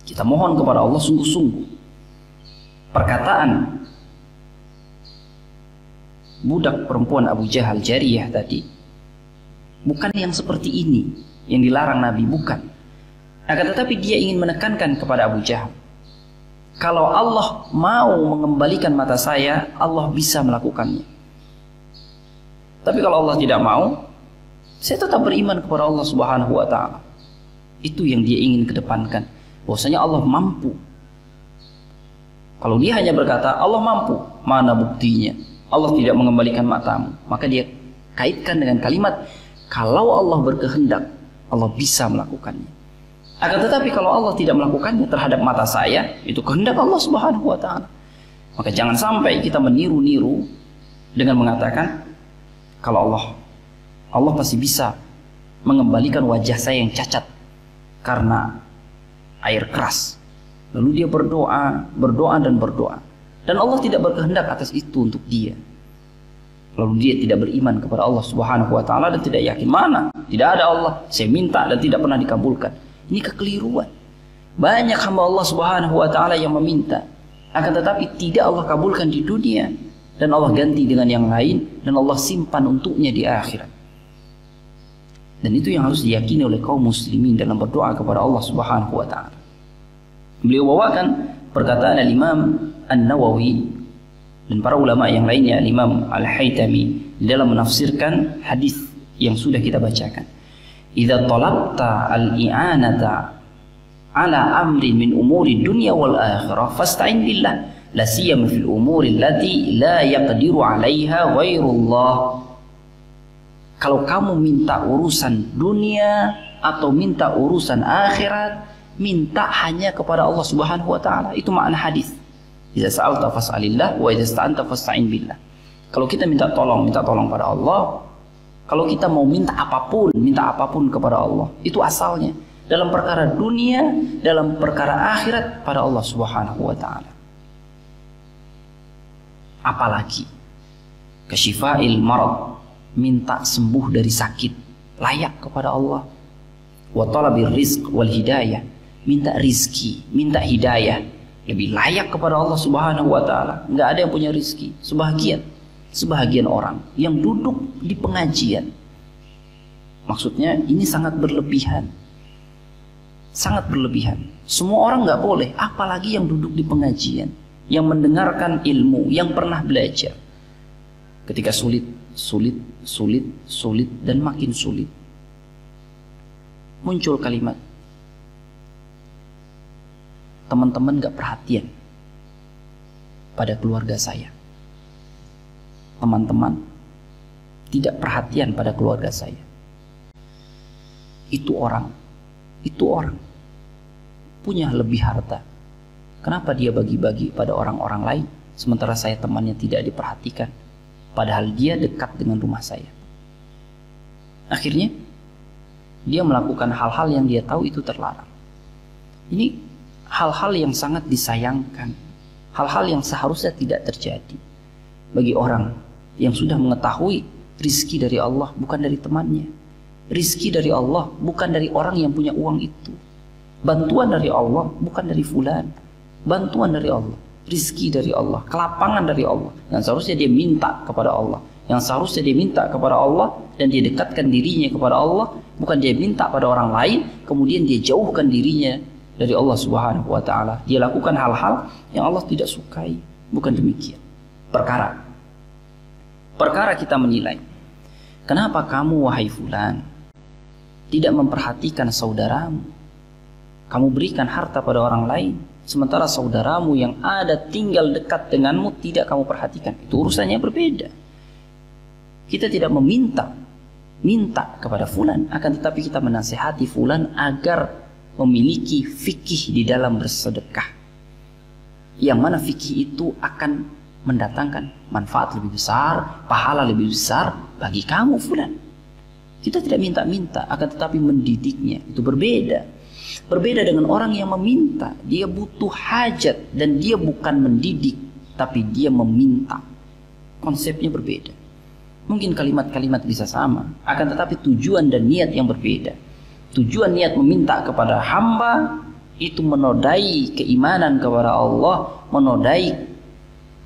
Kita mohon kepada Allah sungguh-sungguh. Perkataan budak perempuan Abu Jahal Jariyah tadi bukan yang seperti ini yang dilarang Nabi, bukan. Akan tetapi dia ingin menekankan kepada Abu Jahal, kalau Allah mau mengembalikan mata saya, Allah bisa melakukannya. Tapi kalau Allah tidak mau, saya tetap beriman kepada Allah Subhanahu wa Ta'ala. Itu yang dia ingin kedepankan, bahwasanya Allah mampu. Kalau dia hanya berkata Allah mampu, mana buktinya Allah tidak mengembalikan matamu? Maka dia kaitkan dengan kalimat kalau Allah berkehendak, Allah bisa melakukannya. Akan tetapi kalau Allah tidak melakukannya terhadap mata saya, itu kehendak Allah Subhanahu wa Ta'ala. Maka jangan sampai kita meniru-niru dengan mengatakan kalau Allah pasti bisa mengembalikan wajah saya yang cacat karena air keras. Lalu dia berdoa dan berdoa. Dan Allah tidak berkehendak atas itu untuk dia. Lalu dia tidak beriman kepada Allah Subhanahu wa Ta'ala dan tidak yakin, mana? Tidak ada Allah, saya minta dan tidak pernah dikabulkan. Ini kekeliruan. Banyak hamba Allah Subhanahu wa Ta'ala yang meminta, akan tetapi tidak Allah kabulkan di dunia, dan Allah ganti dengan yang lain, dan Allah simpan untuknya di akhirat. Dan itu yang harus diyakini oleh kaum muslimin dalam berdoa kepada Allah Subhanahu wa Ta'ala. Beliau bawakan perkataan Imam An-Nawawi dan para ulama yang lainnya, Imam Al-Haytami, dalam menafsirkan hadis yang sudah kita bacakan. Idza talabta al-i'anata ala amrin min umuri dunya wal akhirah fasta'in billah la siyama fil umuri allati la yaqdiru 'alaiha ghairullah. Kalau kamu minta urusan dunia atau minta urusan akhirat, minta hanya kepada Allah Subhanahu wa Ta'ala. Itu makna hadis. Idza sa'alta fas'alillah wa idza ista'anta fasta'in billah. Kalau kita minta tolong pada Allah. Kalau kita mau minta apapun kepada Allah, itu asalnya. dalam perkara dunia, dalam perkara akhirat pada Allah Subhanahu wa taala. Apalagi kasyifa'il marad, minta sembuh dari sakit, layak kepada Allah. Wa talabir rizq wal hidayah, minta rizki, minta hidayah, lebih layak kepada Allah Subhanahu wa taala. Enggak ada yang punya rizki, sebahagian orang yang duduk di pengajian. Maksudnya ini sangat berlebihan. Sangat berlebihan. Semua orang nggak boleh, apalagi yang duduk di pengajian, yang mendengarkan ilmu, yang pernah belajar. Ketika sulit, dan makin sulit, muncul kalimat, teman-teman nggak perhatian pada keluarga saya. Teman-teman tidak perhatian pada keluarga saya. Itu orang punya lebih harta. Kenapa dia bagi-bagi pada orang-orang lain, sementara saya temannya tidak diperhatikan, padahal dia dekat dengan rumah saya. Akhirnya dia melakukan hal-hal yang dia tahu itu terlarang. Ini hal-hal yang sangat disayangkan, hal-hal yang seharusnya tidak terjadi bagi orang yang sudah mengetahui rizki dari Allah bukan dari temannya, rizki dari Allah bukan dari orang yang punya uang itu, bantuan dari Allah bukan dari fulan, bantuan dari Allah, rizki dari Allah, kelapangan dari Allah, yang seharusnya dia minta kepada Allah, yang seharusnya dia minta kepada Allah dan dia dekatkan dirinya kepada Allah, bukan dia minta pada orang lain kemudian dia jauhkan dirinya dari Allah Subhanahu wa taala. Dia lakukan hal-hal yang Allah tidak sukai. Bukan demikian. Perkara kita menilai, kenapa kamu wahai fulan tidak memperhatikan saudaramu? Kamu berikan harta pada orang lain, sementara saudaramu yang ada tinggal dekat denganmu tidak kamu perhatikan. Itu urusannya berbeda. Kita tidak minta kepada fulan, akan tetapi kita menasihati fulan agar memiliki fikih di dalam bersedekah, yang mana fikih itu akan mendatangkan manfaat lebih besar, pahala lebih besar bagi kamu fulan. Kita tidak minta-minta, akan tetapi mendidiknya. Itu berbeda dengan orang yang meminta. Dia butuh hajat dan dia bukan mendidik, tapi dia meminta. Konsepnya berbeda. Mungkin kalimat-kalimat bisa sama, akan tetapi tujuan dan niat yang berbeda. Tujuan niat meminta kepada hamba itu menodai keimanan kepada Allah, menodai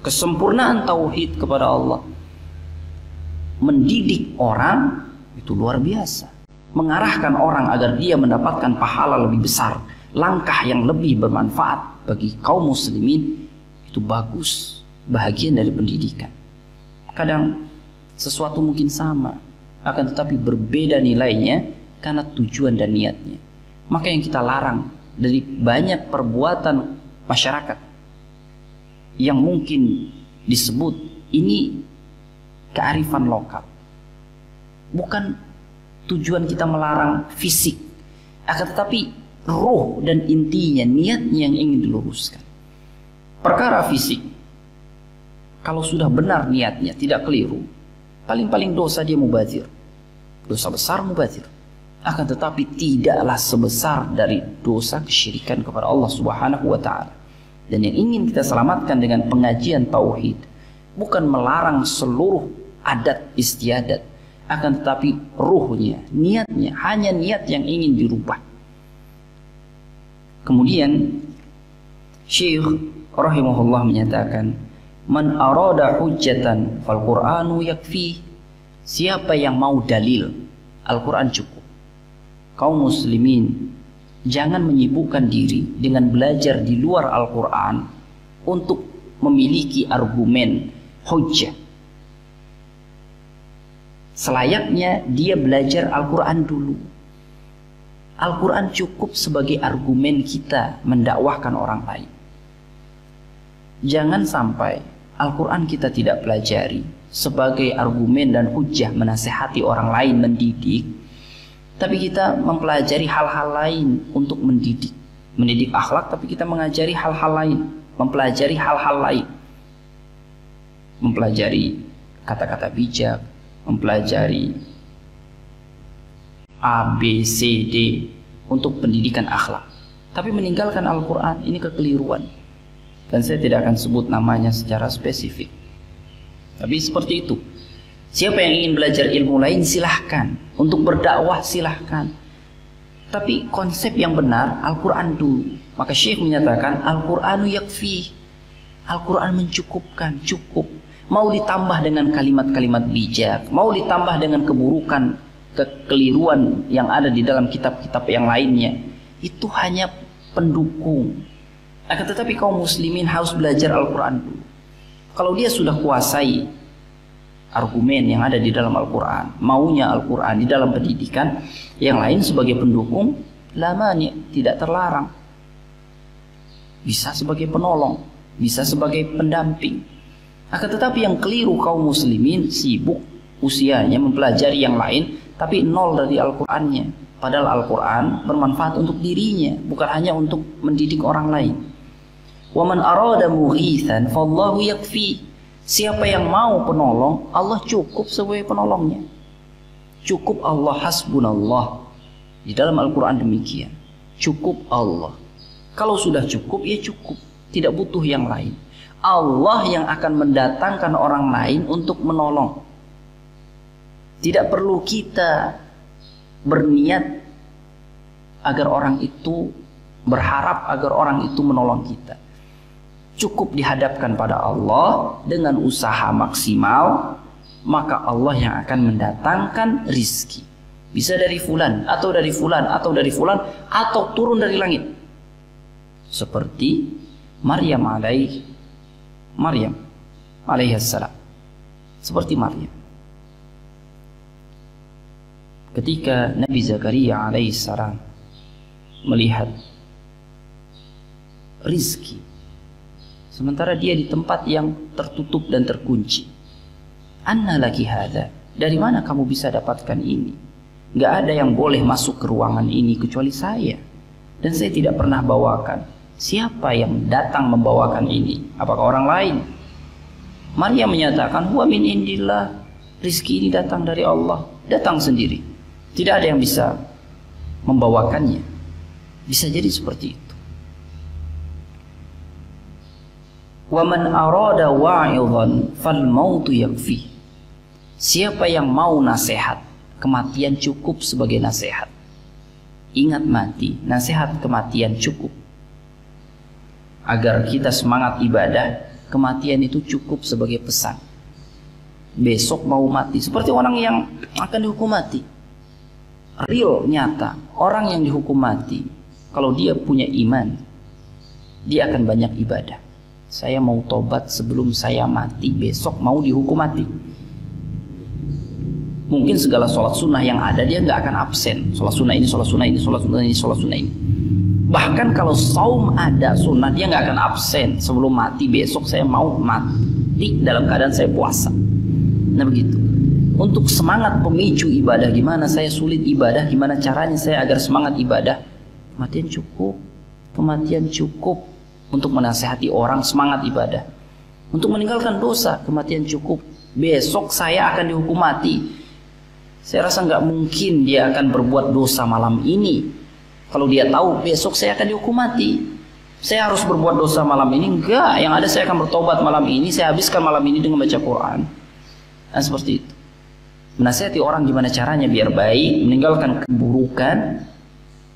kesempurnaan tauhid kepada Allah. Mendidik orang itu luar biasa, mengarahkan orang agar dia mendapatkan pahala lebih besar, langkah yang lebih bermanfaat bagi kaum muslimin. Itu bagus, bahagian dari pendidikan. Kadang sesuatu mungkin sama, akan tetapi berbeda nilainya karena tujuan dan niatnya. Maka yang kita larang dari banyak perbuatan masyarakat yang mungkin disebut ini kearifan lokal. Bukan tujuan kita melarang fisik, akan tetapi roh dan intinya, niatnya yang ingin diluruskan. Perkara fisik, kalau sudah benar niatnya, tidak keliru, paling-paling dosa dia mubazir, dosa besar mubazir. Akan tetapi tidaklah sebesar dari dosa kesyirikan kepada Allah Subhanahu wa taala. Dan yang ingin kita selamatkan dengan pengajian tauhid bukan melarang seluruh adat istiadat, akan tetapi ruhnya, niatnya, hanya niat yang ingin dirubah. Kemudian Syekh rahimahullah menyatakan, man arada hujjatan fal Qur'anu yakfi. Siapa yang mau dalil, Al-Quran cukup. Kaum muslimin jangan menyibukkan diri dengan belajar di luar Al-Quran untuk memiliki argumen hujjah. Selayaknya dia belajar Al-Quran dulu. Al-Quran cukup sebagai argumen kita mendakwahkan orang lain. Jangan sampai Al-Quran kita tidak pelajari sebagai argumen dan hujjah menasehati orang lain, mendidik, tapi kita mempelajari hal-hal lain untuk mendidik akhlak, tapi kita mengajari hal-hal lain, mempelajari hal-hal lain, mempelajari kata-kata bijak, mempelajari A, B, C, D, untuk pendidikan akhlak, tapi meninggalkan Al-Quran, ini kekeliruan. Dan saya tidak akan sebut namanya secara spesifik, tapi seperti itu. Siapa yang ingin belajar ilmu lain silahkan, untuk berdakwah silahkan, tapi konsep yang benar Al-Quran dulu. Maka Syekh menyatakan Al-Quranu yakfi, Al-Quran mencukupkan, cukup. Mau ditambah dengan kalimat-kalimat bijak, mau ditambah dengan keburukan, kekeliruan yang ada di dalam kitab-kitab yang lainnya, itu hanya pendukung. Akan tetapi kaum muslimin harus belajar Al-Quran dulu. Kalau dia sudah kuasai argumen yang ada di dalam Al-Quran, maunya Al-Quran di dalam pendidikan, yang lain sebagai pendukung, lamanya tidak terlarang. Bisa sebagai penolong, bisa sebagai pendamping. Akan tetapi yang keliru kaum muslimin sibuk usianya mempelajari yang lain, tapi nol dari Al-Qur'annya. Padahal Al-Qur'an bermanfaat untuk dirinya, bukan hanya untuk mendidik orang lain. Wa man arada mughithan fallahu yakfi. Siapa yang mau penolong, Allah cukup sebagai penolongnya. Cukup Allah, hasbunallah. Di dalam Al-Qur'an demikian. Cukup Allah. Kalau sudah cukup, ya cukup. Tidak butuh yang lain. Allah yang akan mendatangkan orang lain untuk menolong. Tidak perlu kita berniat agar orang itu, berharap agar orang itu menolong kita. Cukup dihadapkan pada Allah dengan usaha maksimal, maka Allah yang akan mendatangkan rizki. Bisa dari fulan, atau dari fulan, atau dari fulan, atau turun dari langit. Seperti Maryam alaihissalam. Seperti Maryam. Ketika Nabi Zakaria alaihissalam melihat rizki, sementara dia di tempat yang tertutup dan terkunci. Anna laki hadza? Dari mana kamu bisa dapatkan ini? Gak ada yang boleh masuk ke ruangan ini kecuali saya. Dan saya tidak pernah bawakan. Siapa yang datang membawakan ini? Apakah orang lain? Maryam menyatakan, huwa min indillah. Rizki ini datang dari Allah. Datang sendiri. Tidak ada yang bisa membawakannya. Bisa jadi seperti itu. Wa man arada wa'idhan fal mautu yakfi. Siapa yang mau nasihat, kematian cukup sebagai nasihat. Ingat mati, nasihat kematian cukup. Agar kita semangat ibadah, kematian itu cukup sebagai pesan. Besok mau mati, seperti orang yang akan dihukum mati. Real, nyata, orang yang dihukum mati, kalau dia punya iman, dia akan banyak ibadah. Saya mau tobat sebelum saya mati, besok mau dihukum mati. Mungkin segala sholat sunnah yang ada dia nggak akan absen. Sholat sunnah ini, sholat sunnah ini, sholat sunnah ini, sholat sunnah ini. Bahkan kalau saum ada sunnah, dia nggak akan absen. Sebelum mati, besok saya mau mati dalam keadaan saya puasa. Nah begitu. Untuk semangat pemicu ibadah, gimana saya sulit ibadah, gimana caranya saya agar semangat ibadah. Kematian cukup. Kematian cukup untuk menasihati orang semangat ibadah. Untuk meninggalkan dosa, kematian cukup. Besok saya akan dihukum mati. Saya rasa nggak mungkin dia akan berbuat dosa malam ini. Kalau dia tahu besok saya akan dihukum mati, saya harus berbuat dosa malam ini. Enggak, yang ada saya akan bertobat malam ini. Saya habiskan malam ini dengan baca Quran. Nah seperti itu. Menasihati orang gimana caranya biar baik, meninggalkan keburukan.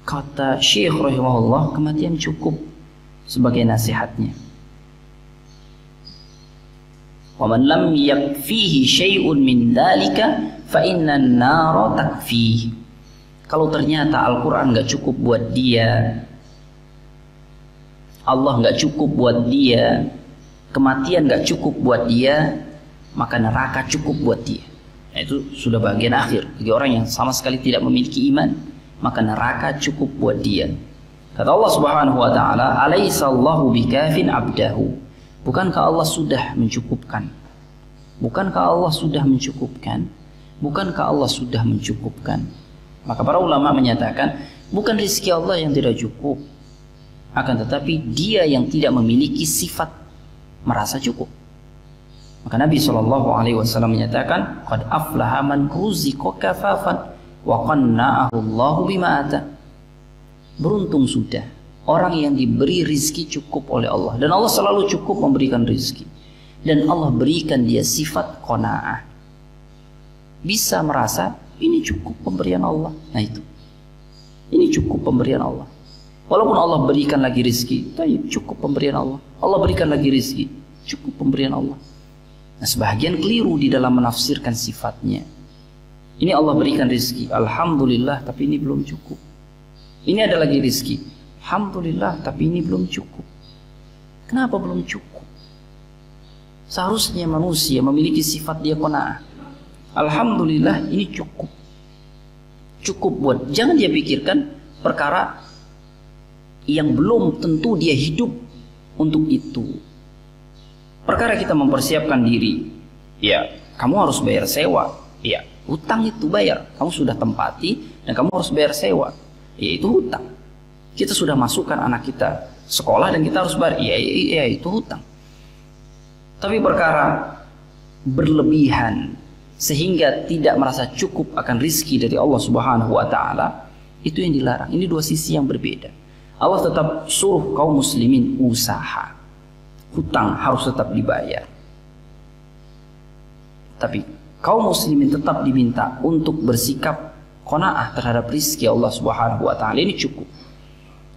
Kata Syekh rahimahullah, kematian cukup sebagai nasihatnya. Wa man lam yakfihi syai'un min dzalika fa inna an-nara takfihi. Kalau ternyata Al-Quran gak cukup buat dia, Allah gak cukup buat dia, kematian gak cukup buat dia, maka neraka cukup buat dia. Nah, itu sudah bagian akhir. Bagi orang yang sama sekali tidak memiliki iman, maka neraka cukup buat dia. Kata Allah Subhanahu wa taala, "Alaysa Allahu bikafin 'abdahu?" Bukankah Allah sudah mencukupkan? Bukankah Allah sudah mencukupkan? Bukankah Allah sudah mencukupkan? Maka para ulama menyatakan, bukan rezeki Allah yang tidak cukup, akan tetapi dia yang tidak memiliki sifat merasa cukup. Maka Nabi SAW menyatakan, qad aflaha man ruziqa kafafan wa qanna'ahu Allahu bima ata. Beruntung sudah orang yang diberi rizki cukup oleh Allah. Dan Allah selalu cukup memberikan rizki. Dan Allah berikan dia sifat qanaah. Bisa merasa ini cukup pemberian Allah. Nah itu. Ini cukup pemberian Allah. Walaupun Allah berikan lagi rizki, cukup pemberian Allah. Allah berikan lagi rizki, cukup pemberian Allah. Nah sebahagian keliru di dalam menafsirkan sifatnya. Ini Allah berikan rizki, alhamdulillah, tapi ini belum cukup. Ini ada lagi rizki, alhamdulillah, tapi ini belum cukup. Kenapa belum cukup? Seharusnya manusia memiliki sifat dia qanaah. Alhamdulillah, ini cukup. Cukup buat, jangan dia pikirkan perkara yang belum tentu dia hidup untuk itu. Perkara kita mempersiapkan diri, ya kamu harus bayar sewa, ya hutang itu bayar, kamu sudah tempati dan kamu harus bayar sewa, ya itu hutang. Kita sudah masukkan anak kita sekolah dan kita harus bayar, ya itu hutang. Tapi perkara berlebihan sehingga tidak merasa cukup akan rizki dari Allah Subhanahu wa Ta'ala, itu yang dilarang. Ini dua sisi yang berbeda. Allah tetap suruh kaum muslimin usaha. Hutang harus tetap dibayar. Tapi kaum muslimin tetap diminta untuk bersikap qanaah terhadap rizki Allah Subhanahu wa Ta'ala. Ini cukup.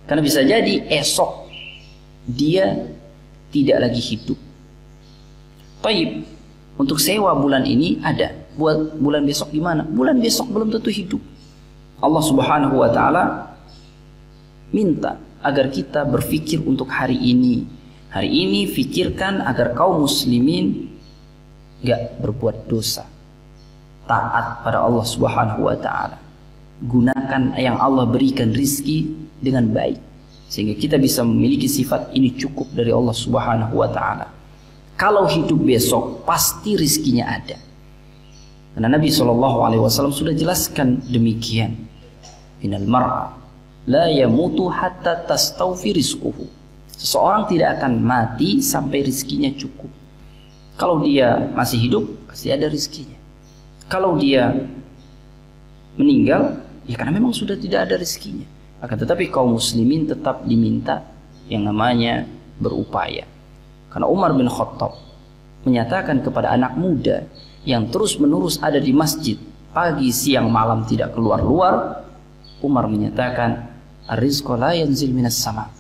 Karena bisa jadi esok dia tidak lagi hidup. Baik, untuk sewa bulan ini ada. Buat bulan besok gimana? Bulan besok belum tentu hidup. Allah Subhanahu wa Ta'ala minta agar kita berpikir untuk hari ini. Hari ini fikirkan agar kaum muslimin gak berbuat dosa. Taat pada Allah Subhanahu wa Ta'ala. Gunakan yang Allah berikan rizki dengan baik. Sehingga kita bisa memiliki sifat ini cukup dari Allah Subhanahu wa Ta'ala. Kalau hidup besok pasti rizkinya ada. Karena Nabi SAW sudah jelaskan demikian. Innal mar'a la yamutu hatta tastawfi rizquhu. Seseorang tidak akan mati sampai rizkinya cukup. Kalau dia masih hidup, pasti ada rizkinya. Kalau dia meninggal, ya karena memang sudah tidak ada rizkinya. Akan tetapi kaum muslimin tetap diminta yang namanya berupaya. Karena Umar bin Khattab menyatakan kepada anak muda yang terus-menerus ada di masjid, pagi, siang, malam tidak keluar-luar, Umar menyatakan, ar-rizqu la yanzil minas sama.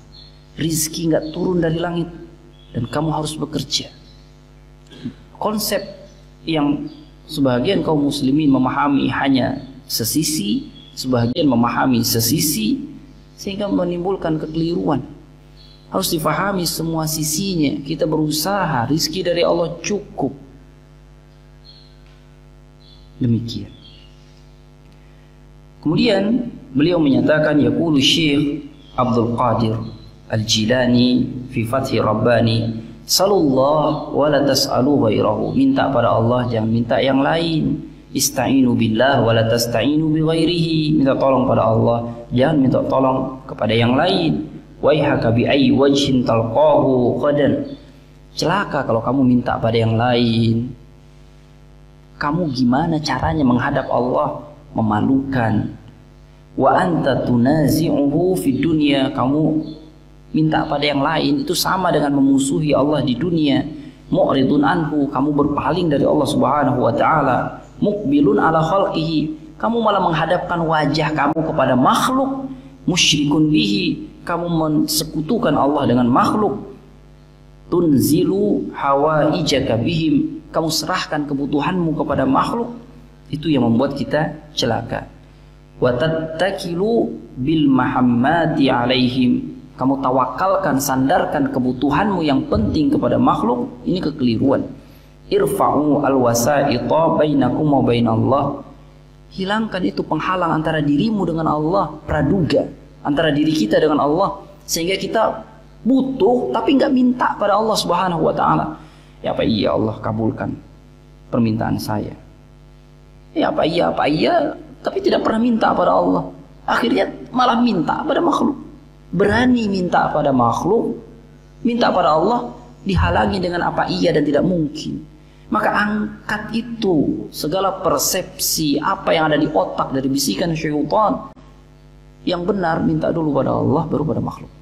Rizki enggak turun dari langit dan kamu harus bekerja. Konsep yang sebagian kaum muslimin memahami hanya sesisi, sebagian memahami sesisi, sehingga menimbulkan kekeliruan. Harus difahami semua sisinya. Kita berusaha, rizki dari Allah cukup. Demikian. Kemudian beliau menyatakan, yaqulu Syekh Abdul Qadir Al-Jilani fi Fathi Rabbani, salullah wa la tas'alu ghairahu. Minta pada Allah, jangan minta yang lain. Ista'inu billah wa la tasta'inu bi ghairihi. Minta tolong pada Allah, jangan minta tolong kepada yang lain. Waihaka bi ayyi wajhin talqahu qadan. Celaka kalau kamu minta pada yang lain. Kamu gimana caranya menghadap Allah? Memalukan. Wa anta tunazi'uhu fid dunya. Kamu minta pada yang lain itu sama dengan memusuhi Allah di dunia. Mu'ridun anhu, kamu berpaling dari Allah Subhanahu wa Ta'ala. Muqbilun ala khalqihi, kamu malah menghadapkan wajah kamu kepada makhluk. Musyrikun bihi, kamu mensekutukan Allah dengan makhluk. Tunzilu hawaijaka bihim, kamu serahkan kebutuhanmu kepada makhluk. Itu yang membuat kita celaka. Wa tattakilu bil mahammati alaihim, kamu tawakalkan, sandarkan kebutuhanmu yang penting kepada makhluk. Ini kekeliruan. Irfa'u al-wasa'ita bainakum wa bainallah. Hilangkan itu penghalang antara dirimu dengan Allah, praduga antara diri kita dengan Allah, sehingga kita butuh tapi nggak minta pada Allah Subhanahu wa Ta'ala. Ya apa iya Allah kabulkan permintaan saya. Ya apa iya, tapi tidak pernah minta pada Allah. Akhirnya malah minta pada makhluk. Berani minta pada makhluk, minta pada Allah dihalangi dengan apa iya dan tidak mungkin. Maka angkat itu segala persepsi apa yang ada di otak dari bisikan syaitan. Yang benar minta dulu pada Allah baru pada makhluk.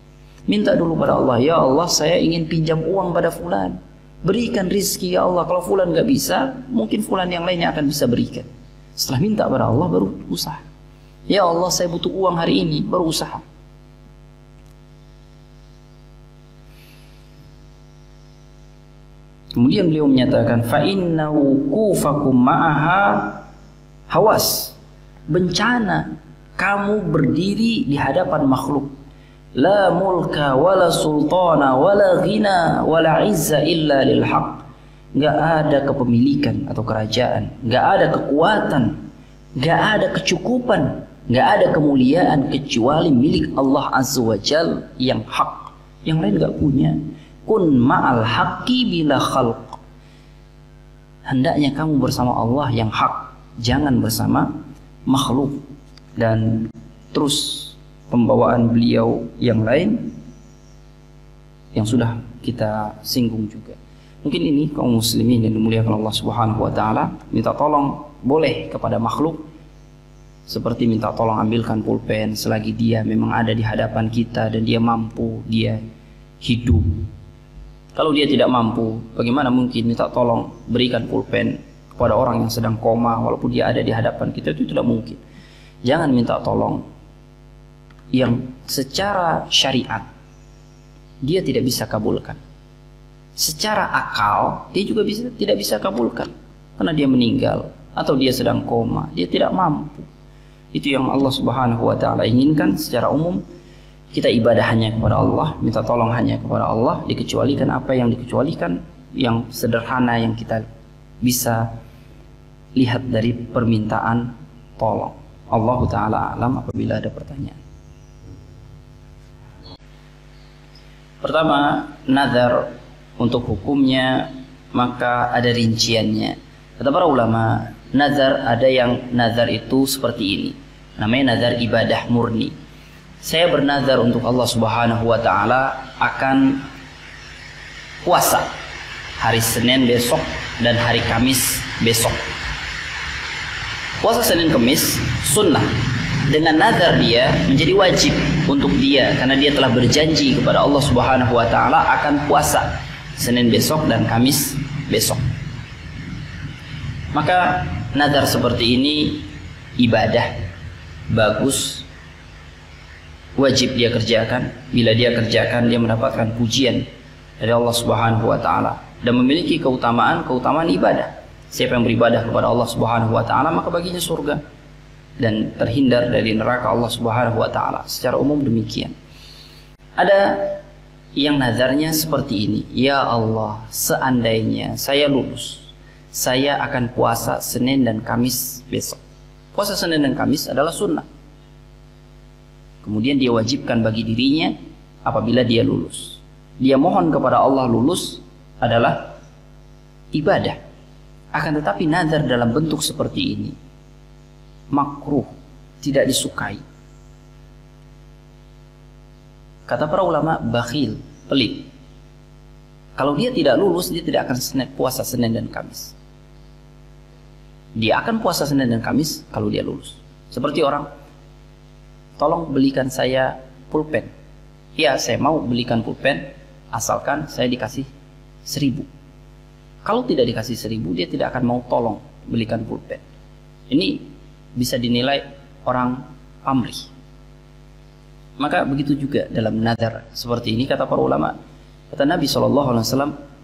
Minta dulu pada Allah, ya Allah saya ingin pinjam uang pada fulan, berikan rizki ya Allah. Kalau fulan gak bisa, mungkin fulan yang lainnya akan bisa berikan. Setelah minta pada Allah baru usaha. Ya Allah saya butuh uang hari ini, baru usaha. Kemudian beliau menyatakan fa inna wuqufakum ma'aha hawas. Bencana kamu berdiri di hadapan makhluk. La mulka wala sultana wala ghina wala izza illa lil haq. Enggak ada kepemilikan atau kerajaan, enggak ada kekuatan, enggak ada kecukupan, enggak ada kemuliaan kecuali milik Allah Azza wa Jalla yang hak. Yang lain enggak punya. Kun ma'al haqqi bila khalq. Hendaknya kamu bersama Allah yang hak, jangan bersama makhluk. Dan terus pembawaan beliau yang lain yang sudah kita singgung juga. Mungkin ini kaum muslimin yang dimuliakan Allah Subhanahu wa taala, minta tolong boleh kepada makhluk, seperti minta tolong ambilkan pulpen selagi dia memang ada di hadapan kita dan dia mampu, dia hidup. Kalau dia tidak mampu, bagaimana mungkin minta tolong berikan pulpen kepada orang yang sedang koma walaupun dia ada di hadapan kita? Itu tidak mungkin. Jangan minta tolong yang secara syariat dia tidak bisa kabulkan. Secara akal dia juga tidak bisa kabulkan karena dia meninggal atau dia sedang koma, dia tidak mampu. Itu yang Allah Subhanahu wa taala inginkan secara umum. Kita ibadah hanya kepada Allah, minta tolong hanya kepada Allah, dikecualikan apa yang dikecualikan, yang sederhana yang kita bisa lihat dari permintaan tolong. Allah Ta'ala alam apabila ada pertanyaan. Pertama, nazar untuk hukumnya maka ada rinciannya. Kata para ulama, nazar ada yang nazar itu seperti ini. Namanya nazar ibadah murni. Saya bernazar untuk Allah Subhanahu wa taala akan puasa hari Senin besok dan hari Kamis besok. Puasa Senin Kamis sunnah. Dengan nazar dia menjadi wajib untuk dia karena dia telah berjanji kepada Allah Subhanahu wa taala akan puasa Senin besok dan Kamis besok. Maka nazar seperti ini ibadah bagus, wajib dia kerjakan. Bila dia kerjakan, dia mendapatkan pujian dari Allah Subhanahu wa taala dan memiliki keutamaan ibadah. Siapa yang beribadah kepada Allah Subhanahu wa taala maka baginya surga dan terhindar dari neraka Allah Subhanahu wa taala. Secara umum demikian. Ada yang nazarnya seperti ini, ya Allah, seandainya saya lulus, saya akan puasa Senin dan Kamis besok. Puasa Senin dan Kamis adalah sunnah. Kemudian dia wajibkan bagi dirinya apabila dia lulus. Dia mohon kepada Allah lulus adalah ibadah. Akan tetapi nazar dalam bentuk seperti ini makruh, tidak disukai. Kata para ulama, bakhil, pelit. Kalau dia tidak lulus, dia tidak akan puasa Senin dan Kamis. Dia akan puasa Senin dan Kamis kalau dia lulus. Seperti orang, tolong belikan saya pulpen. Ya, saya mau belikan pulpen, asalkan saya dikasih 1.000. Kalau tidak dikasih 1.000, dia tidak akan mau tolong belikan pulpen. Ini bisa dinilai orang pamrih. Maka begitu juga dalam nazar seperti ini, kata para ulama. Kata Nabi SAW,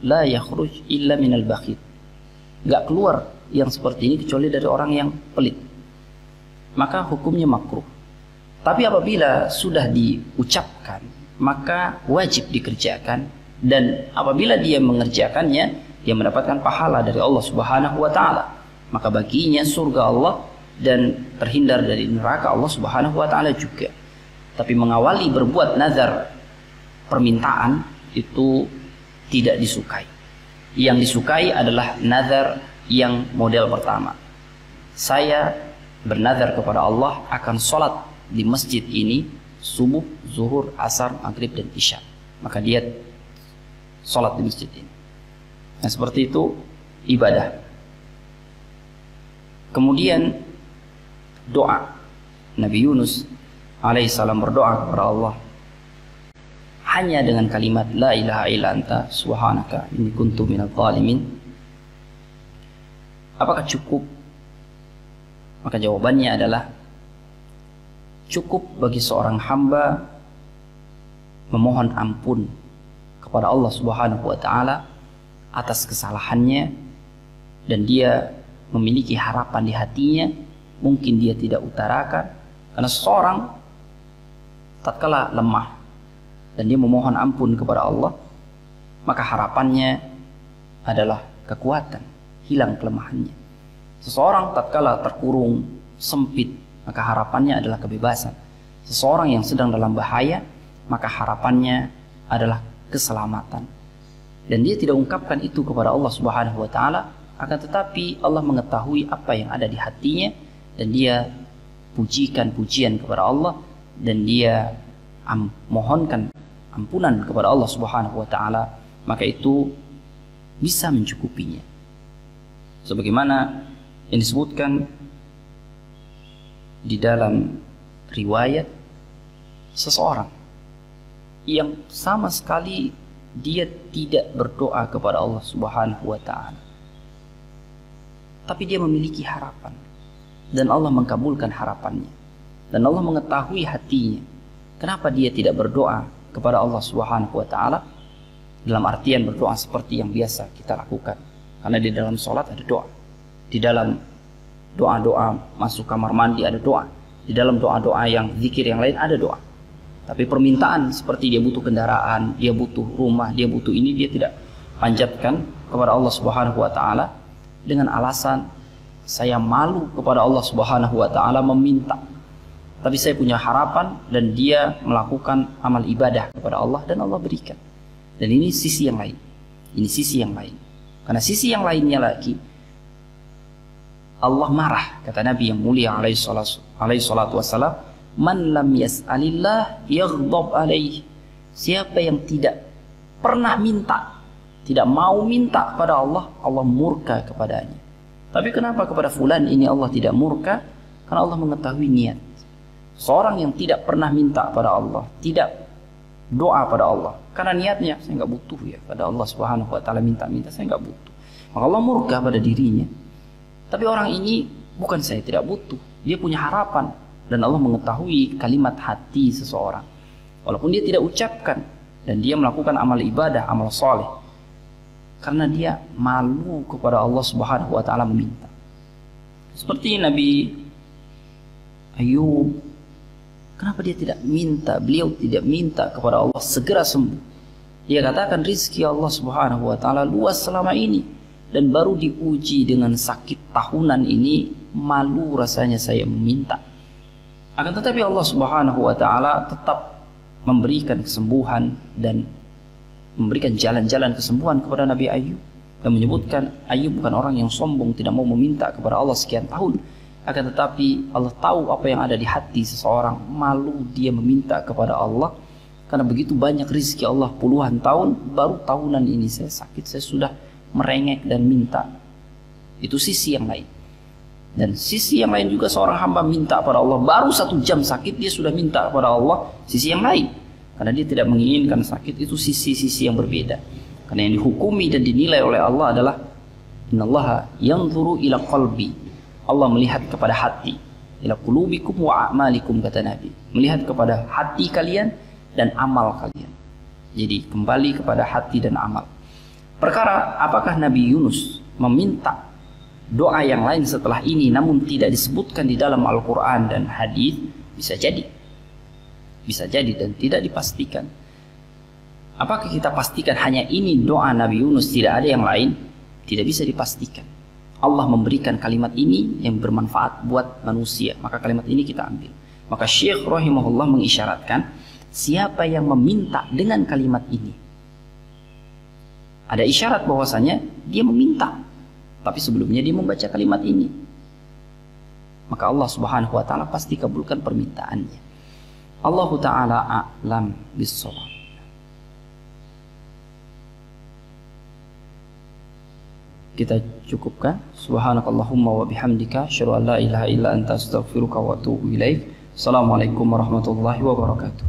la yakhruj illa minal bakhil. Gak keluar yang seperti ini kecuali dari orang yang pelit. Maka hukumnya makruh. Tapi apabila sudah diucapkan, maka wajib dikerjakan. Dan apabila dia mengerjakannya, dia mendapatkan pahala dari Allah Subhanahu wa ta'ala. Maka baginya surga Allah dan terhindar dari neraka Allah Subhanahu wa ta'ala juga. Tapi mengawali berbuat nazar permintaan itu tidak disukai. Yang disukai adalah nazar yang model pertama. Saya bernazar kepada Allah akan sholat di masjid ini subuh, zuhur, asar, maghrib, dan isya. Maka dia sholat di masjid ini. Nah, seperti itu ibadah. Kemudian doa. Nabi Yunus alaihissalam berdoa kepada Allah hanya dengan kalimat la ilaha illa anta subhanaka inni kuntu minadh dhalimin, apakah cukup? Maka jawabannya adalah cukup bagi seorang hamba memohon ampun kepada Allah Subhanahu wa taala atas kesalahannya, dan dia memiliki harapan di hatinya, mungkin dia tidak utarakan, karena seseorang tatkala lemah dan dia memohon ampun kepada Allah, maka harapannya adalah kekuatan, hilang kelemahannya. Seseorang tatkala terkurung, sempit, maka harapannya adalah kebebasan. Seseorang yang sedang dalam bahaya, maka harapannya adalah keselamatan. Dan dia tidak ungkapkan itu kepada Allah Subhanahu wa taala, akan tetapi Allah mengetahui apa yang ada di hatinya, dan dia pujikan pujian kepada Allah, dan dia mohonkan ampunan kepada Allah Subhanahu wa taala, maka itu bisa mencukupinya. Sebagaimana yang disebutkan di dalam riwayat, seseorang yang sama sekali dia tidak berdoa kepada Allah Subhanahu wa taala, tapi dia memiliki harapan, dan Allah mengkabulkan harapannya, dan Allah mengetahui hatinya. Kenapa dia tidak berdoa kepada Allah Subhanahu wa taala? Dalam artian berdoa seperti yang biasa kita lakukan, karena di dalam sholat ada doa, di dalam doa-doa masuk kamar mandi ada doa, di dalam doa-doa yang zikir yang lain ada doa. Tapi permintaan seperti dia butuh kendaraan, dia butuh rumah, dia butuh ini, dia tidak panjatkan kepada Allah Subhanahu wa taala dengan alasan saya malu kepada Allah Subhanahu wa taala meminta. Tapi saya punya harapan, dan dia melakukan amal ibadah kepada Allah dan Allah berikan. Dan ini sisi yang lain. Ini sisi yang lain. Karena sisi yang lainnya lagi, Allah marah, kata Nabi yang mulia alaihi salatu wassalam, man lam yas'alillah yaghdab alaihi. Siapa yang tidak pernah minta, tidak mau minta kepada Allah, Allah murka kepadanya. Tapi kenapa kepada fulan ini Allah tidak murka? Karena Allah mengetahui niat. Seorang yang tidak pernah minta pada Allah, tidak doa pada Allah, karena niatnya saya nggak butuh ya pada Allah Subhanahu wa taala, minta-minta saya nggak butuh, maka Allah murka pada dirinya. Tapi orang ini bukan saya tidak butuh, dia punya harapan, dan Allah mengetahui kalimat hati seseorang, walaupun dia tidak ucapkan, dan dia melakukan amal ibadah, amal soleh, karena dia malu kepada Allah Subhanahu wa taala meminta. Seperti Nabi Ayub, kenapa dia tidak minta? Beliau tidak minta kepada Allah segera sembuh. Dia katakan rizki Allah Subhanahu wa taala luas selama ini, dan baru diuji dengan sakit tahunan ini, malu rasanya saya meminta. Akan tetapi Allah Subhanahu wa taala tetap memberikan kesembuhan dan memberikan jalan-jalan kesembuhan kepada Nabi Ayub, dan menyebutkan Ayub bukan orang yang sombong, tidak mau meminta kepada Allah sekian tahun. Akan tetapi Allah tahu apa yang ada di hati seseorang, malu dia meminta kepada Allah, karena begitu banyak rizki Allah puluhan tahun, baru tahunan ini saya sakit, saya sudah merengek dan minta. Itu sisi yang lain. Dan sisi yang lain juga, seorang hamba minta pada Allah, baru 1 jam sakit dia sudah minta kepada Allah, sisi yang lain, karena dia tidak menginginkan sakit. Itu sisi-sisi yang berbeda, karena yang dihukumi dan dinilai oleh Allah adalah innallaha yanzuru ila qalbi, Allah melihat kepada hati, ila qulubikum wa a'malikum, kata Nabi, melihat kepada hati kalian dan amal kalian. Jadi kembali kepada hati dan amal. Perkara apakah Nabi Yunus meminta doa yang lain setelah ini namun tidak disebutkan di dalam Al-Quran dan hadis? Bisa jadi, bisa jadi, dan tidak dipastikan. Apakah kita pastikan hanya ini doa Nabi Yunus, tidak ada yang lain? Tidak bisa dipastikan. Allah memberikan kalimat ini yang bermanfaat buat manusia, maka kalimat ini kita ambil. Maka Syekh rahimahullah mengisyaratkan, siapa yang meminta dengan kalimat ini, ada isyarat bahwasanya dia meminta, tapi sebelumnya dia membaca kalimat ini, maka Allah Subhanahu wa taala pasti kabulkan permintaannya. Allahu taala a'lam bis-shawab. Kita cukupkan. Subhanakallahumma wa bihamdika, asyhadu an la ilaha illa anta, astaghfiruka wa atubu ilaik. Assalamualaikum warahmatullahi wabarakatuh.